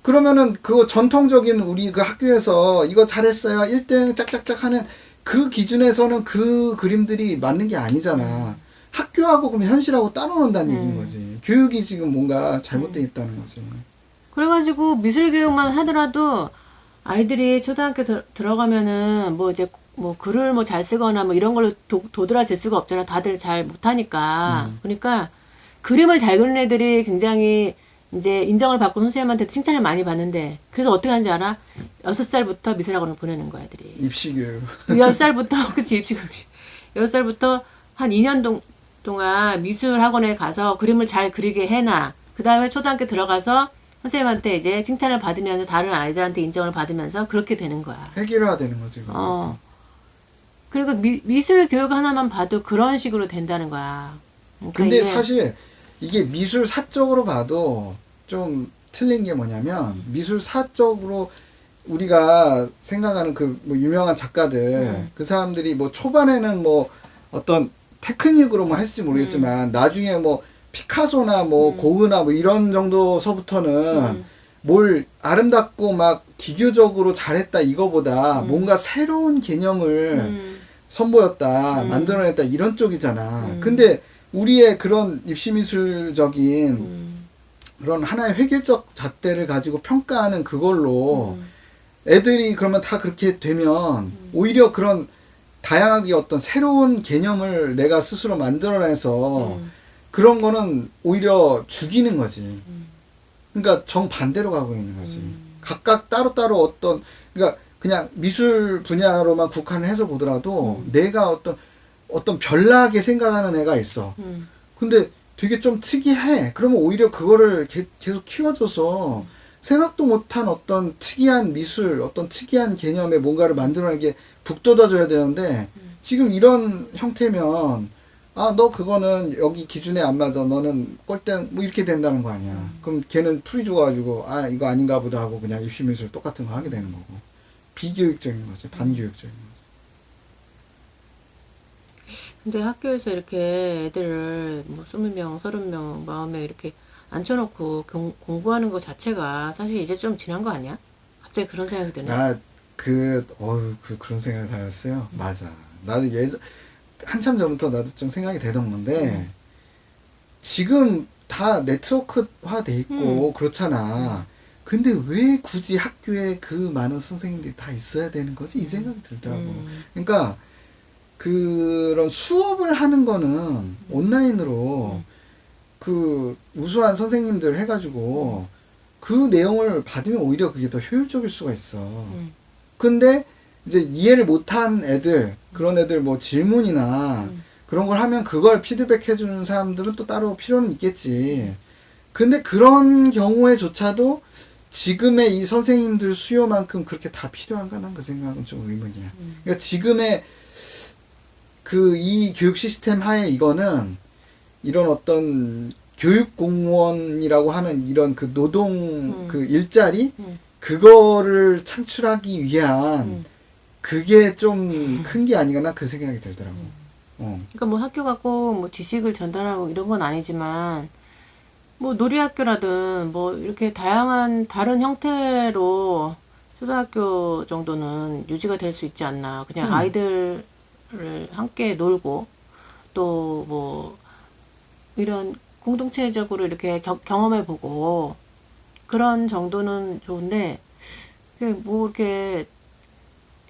그러면은 그 전통적인 우리 그 학교에서 이거 잘했어요 1등 짝짝짝 하는 그 기준에서는 그 그림들이 맞는 게 아니잖아. 학교하고 그럼 현실하고 따로 논다는 얘기인 거지. 교육이 지금 뭔가 잘못되어 있다는 거지. 그래가지고 미술 교육만 하더라도 아이들이 초등학교 들어가면은 뭐 이제 뭐 글을 뭐 잘 쓰거나 뭐 이런 걸로 도드라질 수가 없잖아. 다들 잘 못하니까. 그러니까 그림을 잘 그리는 애들이 굉장히 이제 인정을 받고 선생님한테 칭찬을 많이 받는데 그래서 어떻게 하는지 알아? 6살부터 미술학원을 보내는 거야, 애들이. 입시교육. 10살부터 그치 입시교육. 10살부터 한 2년 동안 미술학원에 가서 그림을 잘 그리게 해놔. 그 다음에 초등학교 들어가서 선생님한테 이제 칭찬을 받으면서 다른 아이들한테 인정을 받으면서 그렇게 되는 거야. 획일화되는 거지. 그리고 미술 교육 하나만 봐도 그런 식으로 된다는 거야. 그러니까 근데 사실 이게 미술사적으로 봐도 좀 틀린 게 뭐냐면 미술사적으로 우리가 생각하는 그 뭐 유명한 작가들 그 사람들이 뭐 초반에는 뭐 어떤 테크닉으로 뭐 했을지 모르겠지만 나중에 뭐 피카소나 뭐 고흐나 뭐 이런 정도서부터는 뭘 아름답고 막 기교적으로 잘했다 이거보다 뭔가 새로운 개념을 선보였다 만들어냈다 이런 쪽이잖아. 근데 우리의 그런 입시미술적인 그런 하나의 획일적 잣대를 가지고 평가하는 그걸로 애들이 그러면 다 그렇게 되면 오히려 그런 다양하게 어떤 새로운 개념을 내가 스스로 만들어내서 그런 거는 오히려 죽이는 거지. 그러니까 정반대로 가고 있는 거지. 각각 따로따로 어떤, 그러니까 그냥 미술 분야로만 국한을 해서 보더라도 내가 어떤 별나게 생각하는 애가 있어. 근데 되게 좀 특이해. 그러면 오히려 그거를 계속 키워줘서 생각도 못한 어떤 특이한 미술, 어떤 특이한 개념의 뭔가를 만들어내게 북돋아줘야 되는데 지금 이런 형태면 아, 너 그거는 여기 기준에 안 맞아. 너는 꼴등 뭐 이렇게 된다는 거 아니야. 그럼 걔는 풀이 줘가지고 아, 이거 아닌가 보다 하고 그냥 입시미술 똑같은 거 하게 되는 거고. 비교육적인 거지. 반교육적인 거. 근데 학교에서 이렇게 애들을 뭐 20명, 30명, 40명 이렇게 앉혀놓고 공부하는 것 자체가 사실 이제 좀 지난 거 아니야? 갑자기 그런 생각이 드네. 그런 생각이 들었어요. 맞아. 나도 한참 전부터 나도 좀 생각이 되던 건데, 지금 다 네트워크화 돼 있고, 그렇잖아. 근데 왜 굳이 학교에 그 많은 선생님들이 다 있어야 되는 거지? 이 생각이 들더라고. 그러니까, 그런 수업을 하는 거는 온라인으로 그 우수한 선생님들 해가지고 그 내용을 받으면 오히려 그게 더 효율적일 수가 있어. 근데 이제 이해를 못한 애들, 그런 애들 뭐 질문이나 그런 걸 하면 그걸 피드백 해주는 사람들은 또 따로 필요는 있겠지. 근데 그런 경우에조차도 지금의 이 선생님들 수요만큼 그렇게 다 필요한가? 난 그 생각은 좀 의문이야. 그러니까 지금의 이 교육 시스템 하에 이거는 이런 어떤 교육 공무원이라고 하는 이런 그 노동 그 일자리 그거를 창출하기 위한 그게 좀 큰 게 아닌가 나 그 생각이 들더라고. 그러니까 뭐 학교가 꼭 뭐 지식을 전달하고 이런 건 아니지만 뭐 놀이학교라든 뭐 이렇게 다양한 다른 형태로 초등학교 정도는 유지가 될 수 있지 않나. 그냥 아이들을 함께 놀고 또 뭐 이런 공동체적으로 이렇게 경험해보고 그런 정도는 좋은데 그게 뭐 이렇게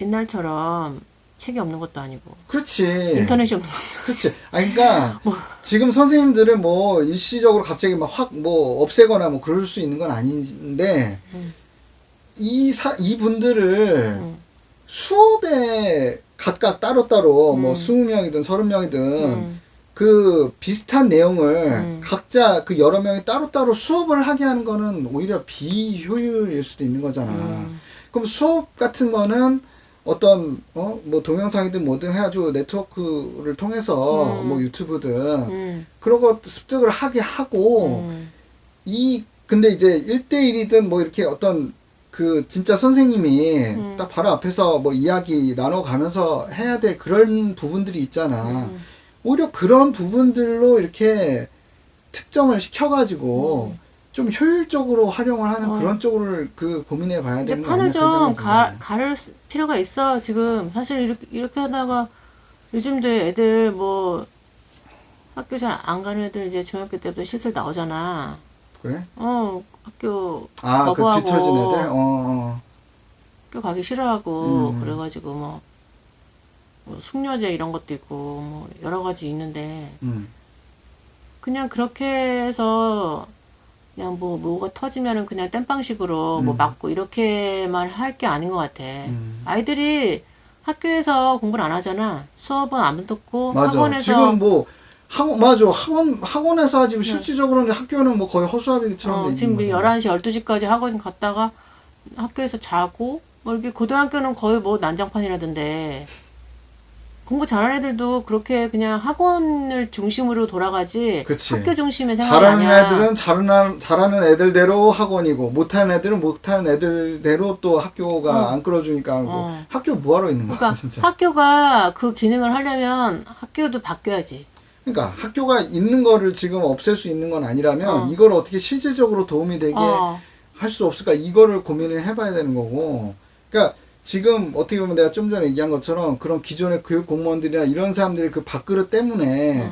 옛날처럼 책이 없는 것도 아니고 그렇지. 인터넷이 없는 그렇지. 그러니까 지금 선생님들은 뭐 일시적으로 갑자기 막 확 뭐 없애거나 뭐 그럴 수 있는 건 아닌데 이 분들을 수업에 각각 따로따로 뭐 20명이든 30명이든 그 비슷한 내용을 각자 그 여러 명이 따로따로 수업을 하게 하는 거는 오히려 비효율일 수도 있는 거잖아. 그럼 수업 같은 거는 어떤 뭐 동영상이든 뭐든 해가지고 네트워크를 통해서 뭐 유튜브든 그런 거 습득을 하게 하고 근데 이제 1대1이든 뭐 이렇게 어떤 그 진짜 선생님이 딱 바로 앞에서 뭐 이야기 나눠가면서 해야 될 그런 부분들이 있잖아. 오히려 그런 부분들로 이렇게 특정을 시켜가지고 좀 효율적으로 활용을 하는 그런 쪽으로 그 고민해 봐야 이제 되는 거 판을 아니야? 좀 가를 필요가 있어. 지금 사실 이렇게 하다가 요즘도 애들 뭐 학교 잘 안 가는 애들 이제 중학교 때부터 실습 나오잖아. 그래? 학교 그 거부하고 뒤처진 애들? 학교 가기 싫어하고 그래가지고 뭐 숙녀제 이런 것도 있고 뭐 여러 가지 있는데 그냥 그렇게 해서 그냥 뭐가 터지면은 그냥 땜빵식으로 뭐 맞고 이렇게만 할 게 아닌 것 같아. 아이들이 학교에서 공부를 안 하잖아. 수업은 안 듣고 맞아. 학원에서 지금 뭐 학원에서 하지 실질적으로는 학교는 뭐 거의 허수아비처럼 돼 지금 있는 거잖아. 11시 12시까지 학원 갔다가 학교에서 자고 뭐 이렇게 고등학교는 거의 뭐 난장판이라던데 공부 잘하는 애들도 그렇게 그냥 학원을 중심으로 돌아가지 그치. 학교 중심의 생각이 잘하는 아니야. 애들은 잘하는 애들대로 학원이고 못하는 애들은 못하는 애들대로 또 학교가 안 끌어주니까 하고 학교 뭐하러 있는 거야 그러니까 진짜. 학교가 그 기능을 하려면 학교도 바뀌어야지. 그러니까 학교가 있는 거를 지금 없앨 수 있는 건 아니라면 이걸 어떻게 실질적으로 도움이 되게 할 수 없을까 이거를 고민을 해봐야 되는 거고. 그러니까 지금 어떻게 보면 내가 좀 전에 얘기한 것처럼 그런 기존의 교육 공무원들이나 이런 사람들의 그 밥그릇 때문에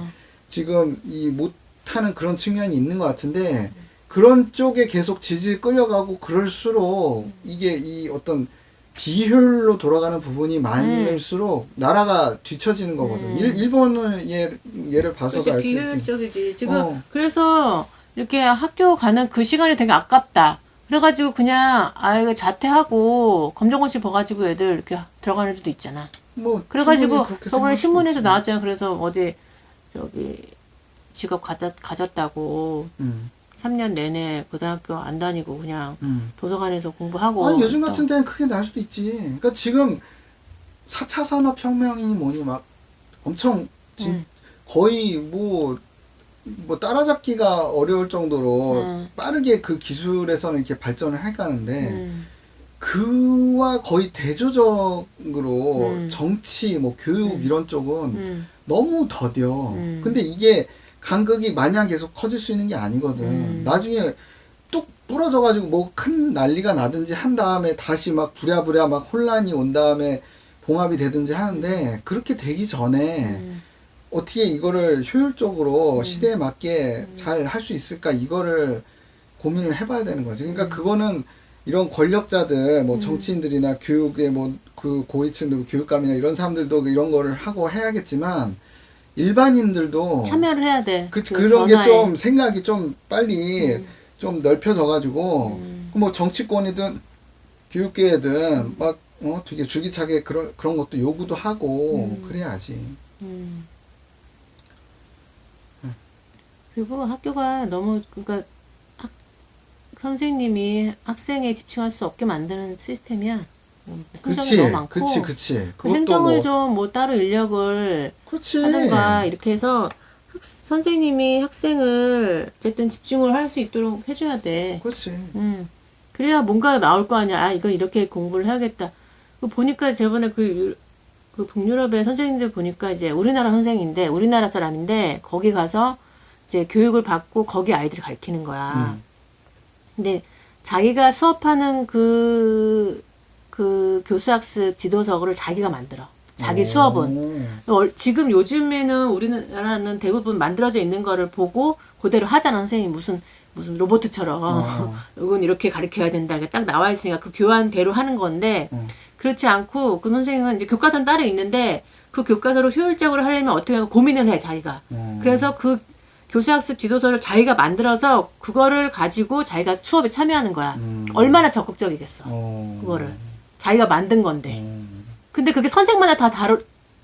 지금 이 못하는 그런 측면이 있는 것 같은데 그런 쪽에 계속 질질 끌려가고 그럴수록 이게 이 어떤 비효율로 돌아가는 부분이 많을수록 나라가 뒤처지는 거거든. 일본을 예를 봐서도 그렇지, 알 수 있지. 비효율적이지. 지금 그래서 이렇게 학교 가는 그 시간이 되게 아깝다. 그래가지고 그냥 아이가 자퇴하고 검정고시 봐가지고 애들 이렇게 들어가는 애들도 있잖아. 뭐 그래가지고 충분히 그렇게 저번에 생각할 수 신문에도 있지. 나왔잖아. 그래서 어디 저기 직업 가졌다고 3년 내내 고등학교 안 다니고 그냥 도서관에서 공부하고. 아니 요즘 같은 데는 크게 날 수도 있지. 그러니까 지금 4차 산업혁명이 뭐니 막 엄청 거의 뭐 따라잡기가 어려울 정도로 빠르게 그 기술에서는 이렇게 발전을 해가는데 그와 거의 대조적으로 정치, 뭐 교육 이런 쪽은 너무 더뎌. 근데 이게 간극이 마냥 계속 커질 수 있는 게 아니거든. 나중에 뚝 부러져가지고 뭐 큰 난리가 나든지 한 다음에 다시 막 부랴부랴 막 혼란이 온 다음에 봉합이 되든지 하는데 그렇게 되기 전에 어떻게 이거를 효율적으로 시대에 맞게 잘 할 수 있을까 이거를 고민을 해봐야 되는 거지. 그러니까 그거는 이런 권력자들 뭐 정치인들이나 교육의 뭐 그 고위층들 교육감이나 이런 사람들도 이런 거를 하고 해야겠지만 일반인들도 참여를 해야 돼. 그런 게 좀 생각이 좀 빨리 좀 넓혀져 가지고 뭐 정치권이든 교육계든 막 되게 줄기차게 그런 것도 요구도 하고 그래야지. 그리고 학교가 너무 그러니까 선생님이 학생에 집중할 수 없게 만드는 시스템이야. 행정이 너무 많고. 그치. 그 행정을 뭐, 좀 뭐 따로 인력을 그렇지. 하든가 이렇게 해서 선생님이 학생을 어쨌든 집중을 할 수 있도록 해줘야 돼. 그렇지. 그래야 뭔가 나올 거 아니야. 아, 이거 이렇게 공부를 해야겠다. 그 보니까 저번에 그 북유럽의 선생님들 보니까 이제 우리나라 선생인데, 우리나라 사람인데, 거기 가서 이제 교육을 받고 거기 아이들을 가르치는 거야. 근데 자기가 수업하는 그 교수학습 지도서를 자기가 만들어. 자기 수업은. 지금 요즘에는 우리나라는 대부분 만들어져 있는 거를 보고 그대로 하잖아. 선생님이 무슨 로봇처럼. 이건 이렇게 가르쳐야 된다. 이게 딱 나와 있으니까 그 교환대로 하는 건데, 그렇지 않고 그 선생님은 이제 교과서는 따로 있는데 그 교과서를 효율적으로 하려면 어떻게 하고 고민을 해, 자기가. 그래서 그 교수학습 지도서를 자기가 만들어서 그거를 가지고 자기가 수업에 참여하는 거야. 얼마나 적극적이겠어. 그거를. 자기가 만든 건데. 근데 그게 선생마다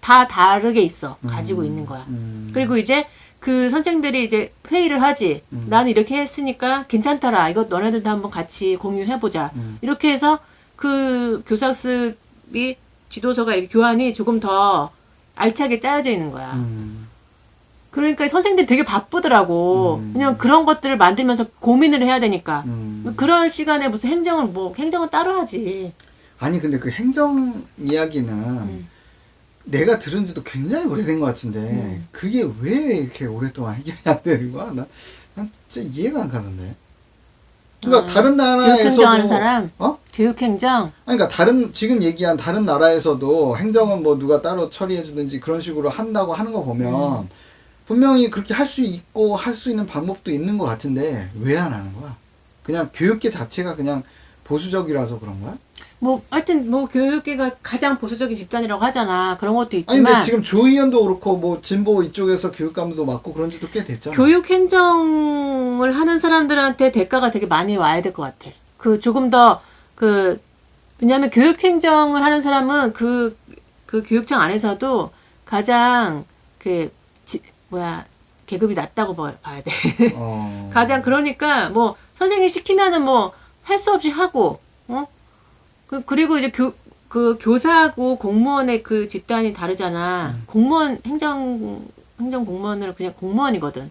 다 다르게 있어. 가지고 있는 거야. 그리고 이제 그 선생들이 이제 회의를 하지. 나는 이렇게 했으니까 괜찮더라. 이거 너네들도 한번 같이 공유해보자. 이렇게 해서 그 교수학습이 지도서가 이렇게 교환이 조금 더 알차게 짜여져 있는 거야. 그러니까 선생님들이 되게 바쁘더라고. 왜냐면 그런 것들을 만들면서 고민을 해야 되니까. 그런 시간에 무슨 행정은 따로 하지. 아니 근데 그 행정 이야기는 내가 들은 지도 굉장히 오래된 것 같은데 그게 왜 이렇게 오랫동안 해결이 안 되는 거야? 난 진짜 이해가 안 가는데. 그러니까 다른 나라에서도 교육행정하는 사람? 교육행정? 아니 그러니까 지금 얘기한 다른 나라에서도 행정은 뭐 누가 따로 처리해 주든지 그런 식으로 한다고 하는 거 보면 분명히 그렇게 할 수 있고 할 수 있는 방법도 있는 것 같은데 왜 안 하는 거야? 그냥 교육계 자체가 그냥 보수적이라서 그런 거야? 하여튼 교육계가 가장 보수적인 집단이라고 하잖아. 그런 것도 아니 있지만. 근데 지금 조 의원도 그렇고 뭐 진보 이쪽에서 교육감도 맡고 그런 지도 꽤 됐잖아. 교육행정을 하는 사람들한테 대가가 되게 많이 와야 될 것 같아. 조금 더 왜냐하면 교육행정을 하는 사람은 그 교육청 안에서도 가장 계급이 낮다고 봐야 돼. 가장 그러니까 선생님이 시키면은 할 수 없이 하고 그리고 이제 교사하고 공무원의 그 집단이 다르잖아. 공무원 행정 공무원은 그냥 공무원이거든.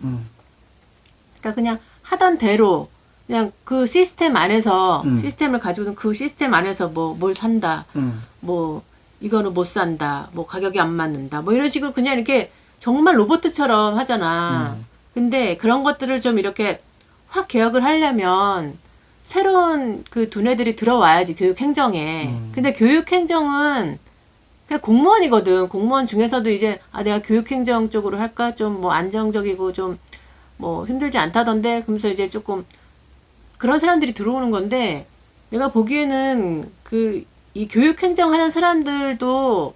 그러니까 그냥 하던 대로 그냥 그 시스템 안에서 시스템을 가지고는 그 시스템 안에서 뭘 산다. 이거는 못 산다. 가격이 안 맞는다. 이런 식으로 그냥 이렇게 정말 로봇처럼 하잖아. 근데 그런 것들을 좀 이렇게 확 개혁을 하려면 새로운 그 두뇌들이 들어와야지, 교육행정에. 근데 교육행정은 그냥 공무원이거든. 공무원 중에서도 이제, 내가 교육행정 쪽으로 할까? 좀 안정적이고 좀 힘들지 않다던데? 그러면서 이제 조금 그런 사람들이 들어오는 건데, 내가 보기에는 이 교육행정 하는 사람들도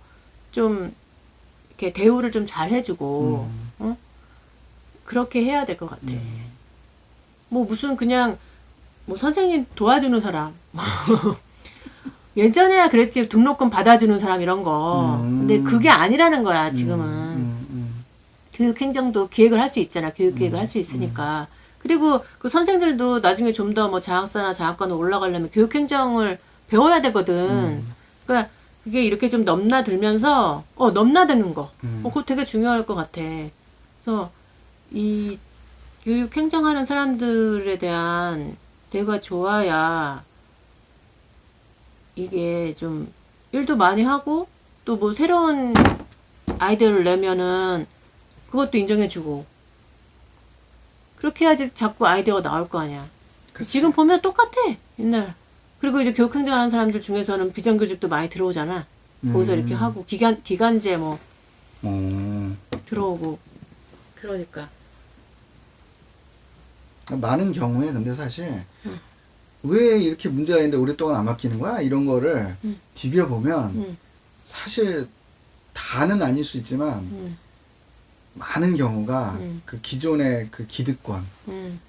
좀 이렇게 대우를 좀 잘 해주고, 그렇게 해야 될 것 같아. 무슨 그냥, 선생님 도와주는 사람. 예전에야 그랬지. 등록금 받아주는 사람 이런 거. 근데 그게 아니라는 거야, 지금은. 교육행정도 기획을 할 수 있잖아. 교육 기획을 할 수 있으니까. 그리고 그 선생들도 나중에 좀 더 뭐 장학사나 장학관을 올라가려면 교육행정을 배워야 되거든. 그러니까 그게 이렇게 좀 넘나들면서 넘나드는 거. 그거 되게 중요할 것 같아. 그래서 이 교육행정하는 사람들에 대한 대우가 좋아야 이게 좀 일도 많이 하고 또 뭐 새로운 아이디어를 내면은 그것도 인정해주고 그렇게 해야지 자꾸 아이디어가 나올 거 아니야. 그치. 지금 보면 똑같아 옛날. 그리고 이제 교육행정하는 사람들 중에서는 비정규직도 많이 들어오잖아. 거기서 이렇게 하고 기간제 뭐 들어오고 그러니까. 많은 경우에 근데 사실 왜 이렇게 문제가 있는데 오랫동안 안 바뀌는 거야? 이런 거를 뒤벼보면 사실 다는 아닐 수 있지만 많은 경우가 그 기존의 그 기득권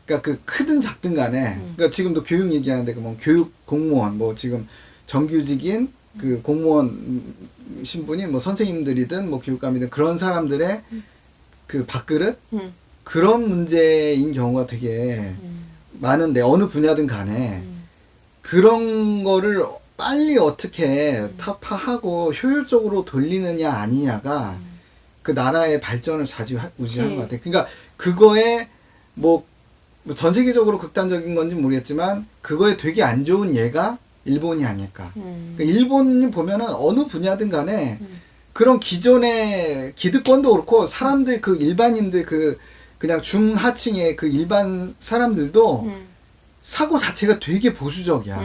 그러니까 그 크든 작든 간에 그러니까 지금도 교육 얘기하는데 그 뭐 교육 공무원 뭐 지금 정규직인 그 공무원 신분이 뭐 선생님들이든 뭐 교육감이든 그런 사람들의 그 밥그릇 그런 문제인 경우가 되게 많은데 어느 분야든 간에 그런 거를 빨리 어떻게 타파하고 효율적으로 돌리느냐 아니냐가 그 나라의 발전을 좌지우지하는 것 같아요. 그러니까 그거에 뭐 전 세계적으로 극단적인 건지 모르겠지만 그거에 되게 안 좋은 예가 일본이 아닐까. 그러니까 일본이 보면은 어느 분야든 간에 그런 기존의 기득권도 그렇고 사람들 그 일반인들 그 그냥 중하층의 그 일반 사람들도 사고 자체가 되게 보수적이야.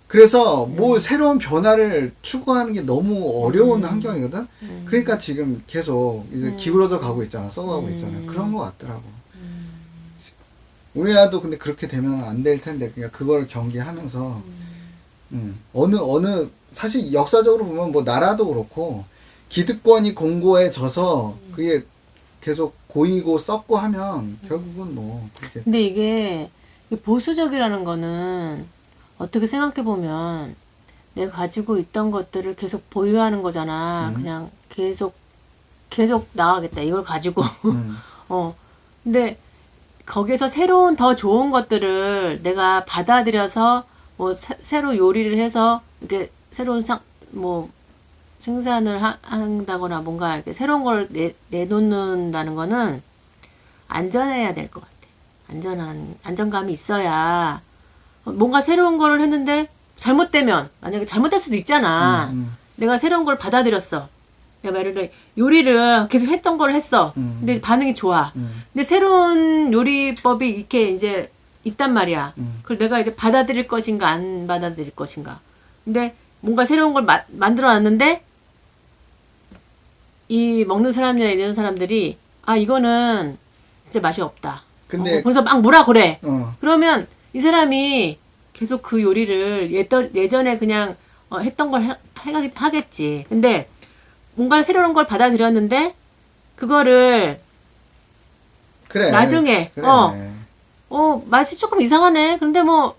그래서 뭐 새로운 변화를 추구하는 게 너무 어려운 환경이거든. 그러니까 지금 계속 이제 기울어져 가고 있잖아. 썩어가고 있잖아. 그런 것 같더라고. 우리나라도 근데 그렇게 되면 안 될 텐데, 그러니까 그걸 경계하면서, 어느, 사실 역사적으로 보면 뭐 나라도 그렇고, 기득권이 공고해져서 그게 계속 고이고 썩고 하면 결국은 뭐, 그렇게. 근데 이게 보수적이라는 거는 어떻게 생각해 보면 내가 가지고 있던 것들을 계속 보유하는 거잖아. 그냥 계속 나가겠다. 이걸 가지고. 근데 거기서 새로운 더 좋은 것들을 내가 받아들여서 뭐 새로 요리를 해서 이렇게 새로운 뭐 생산을 한다거나 뭔가 이렇게 새로운 걸 내놓는다는 거는 안전해야 될 것 같아. 안정감이 있어야 뭔가 새로운 거를 했는데 잘못되면 만약에 잘못될 수도 있잖아. 내가 새로운 걸 받아들였어. 내가 예를 들어 요리를 계속 했던 걸 했어. 근데 반응이 좋아. 근데 새로운 요리법이 이렇게 이제 있단 말이야. 그걸 내가 이제 받아들일 것인가 안 받아들일 것인가. 근데 뭔가 새로운 걸 만들어 놨는데 이 먹는 사람이나 이런 사람들이 이거는 진짜 맛이 없다. 근데 그래서 막 뭐라 그래. 그러면 이 사람이 계속 그 요리를 예전에 그냥 했던 걸 하겠지. 근데 뭔가 새로운 걸 받아들였는데 그거를 그래. 나중에 그래. 맛이 조금 이상하네. 근데 뭐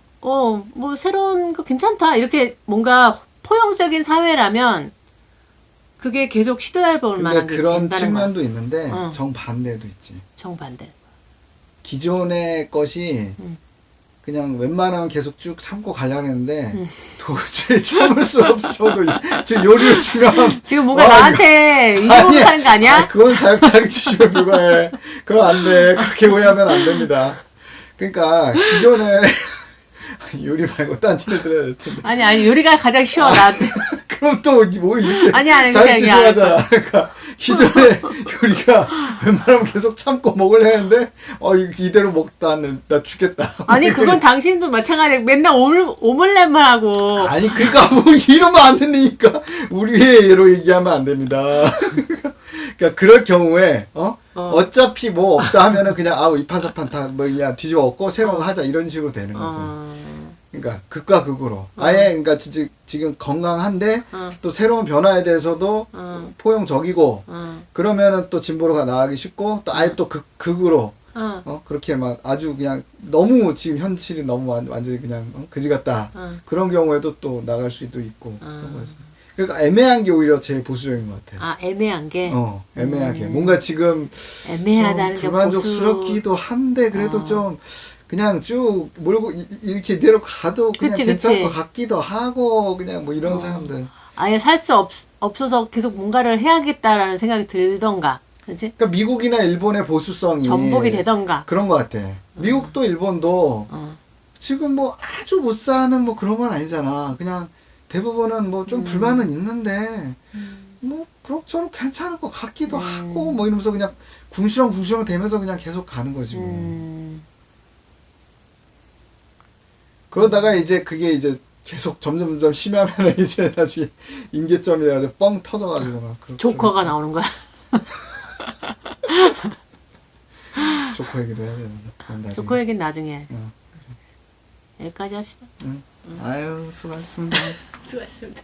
새로운 거 괜찮다. 이렇게 뭔가 포용적인 사회라면 그게 계속 시도해 볼 만한 게 그런 된다는 측면도 거야. 있는데 정반대도 있지. 정반대. 기존의 것이 그냥 웬만하면 계속 쭉 참고 가려고 했는데 도저히 참을 수 없을 정도로 지금 요리를 치면 지금 뭔가 나한테 이용을 하는 거 아니야? 그건 자격지심에 불과해. 그럼 안 돼. 그렇게 오해하면 안 됩니다. 그러니까 기존에 요리 말고 딴 일을 들어야 될 텐데. 아니 요리가 가장 쉬워 나한테. 그럼 또 뭐 이렇게 아니 자격지심하잖아. 그러니까 기존의 요리가 웬만하면 계속 참고 먹으려 했는데 이대로 먹다 나 죽겠다. 아니 그건 당신도 마찬가지야. 맨날 오믈렛만 하고. 아니 그러니까 뭐 이러면 안 된다니까. 우리의 예로 얘기하면 안 됩니다. 그러니까 그럴 경우에 어차피 뭐 없다 하면은 그냥 이판사판 다 뭐 그냥 뒤집어 엎고 새로운 거 하자 이런 식으로 되는 거지. 그러니까 극과 극으로 아예 그러니까 지금 건강한데 또 새로운 변화에 대해서도 포용적이고 그러면은 또 진보로 나가기 쉽고 또 아예 또 극으로 그렇게 막 아주 그냥 너무 지금 현실이 너무 완전히 그냥 그지 같다 그런 경우에도 또 나갈 수도 있고 그런 거지. 그러니까 애매한 게 오히려 제일 보수적인 것 같아. 아, 애매한 게. 애매하게. 뭔가 지금 애매하다는 게 좀 불만족스럽기도 한데 그래도 좀 그냥 쭉 몰고 이렇게 이대로 가도 그냥 그치, 괜찮을 그치. 것 같기도 하고 그냥 뭐 이런 사람들. 아예 살 수 없어서 계속 뭔가를 해야겠다라는 생각이 들던가. 그치? 그러니까 미국이나 일본의 보수성이 전복이 되던가. 그런 것 같아. 미국도 일본도 어. 지금 뭐 아주 못 사는 뭐 그런 건 아니잖아. 그냥 대부분은 뭐 좀 불만은 있는데 뭐 그럭저럭 괜찮을 것 같기도 하고 뭐 이러면서 그냥 궁시렁 되면서 그냥 계속 가는 거지 뭐. 그러다가 이제 그게 이제 계속 점점 심하면 이제 다시 임계점이 돼가지고 뻥 터져가지고 막 조커가 나오는 거야. 조커 얘기도 해야 되는데 그건 나중에. 조커 얘기는 나중에. 응. 여기까지 합시다. 응. 아유 수고하셨습니다. 수고하셨습니다.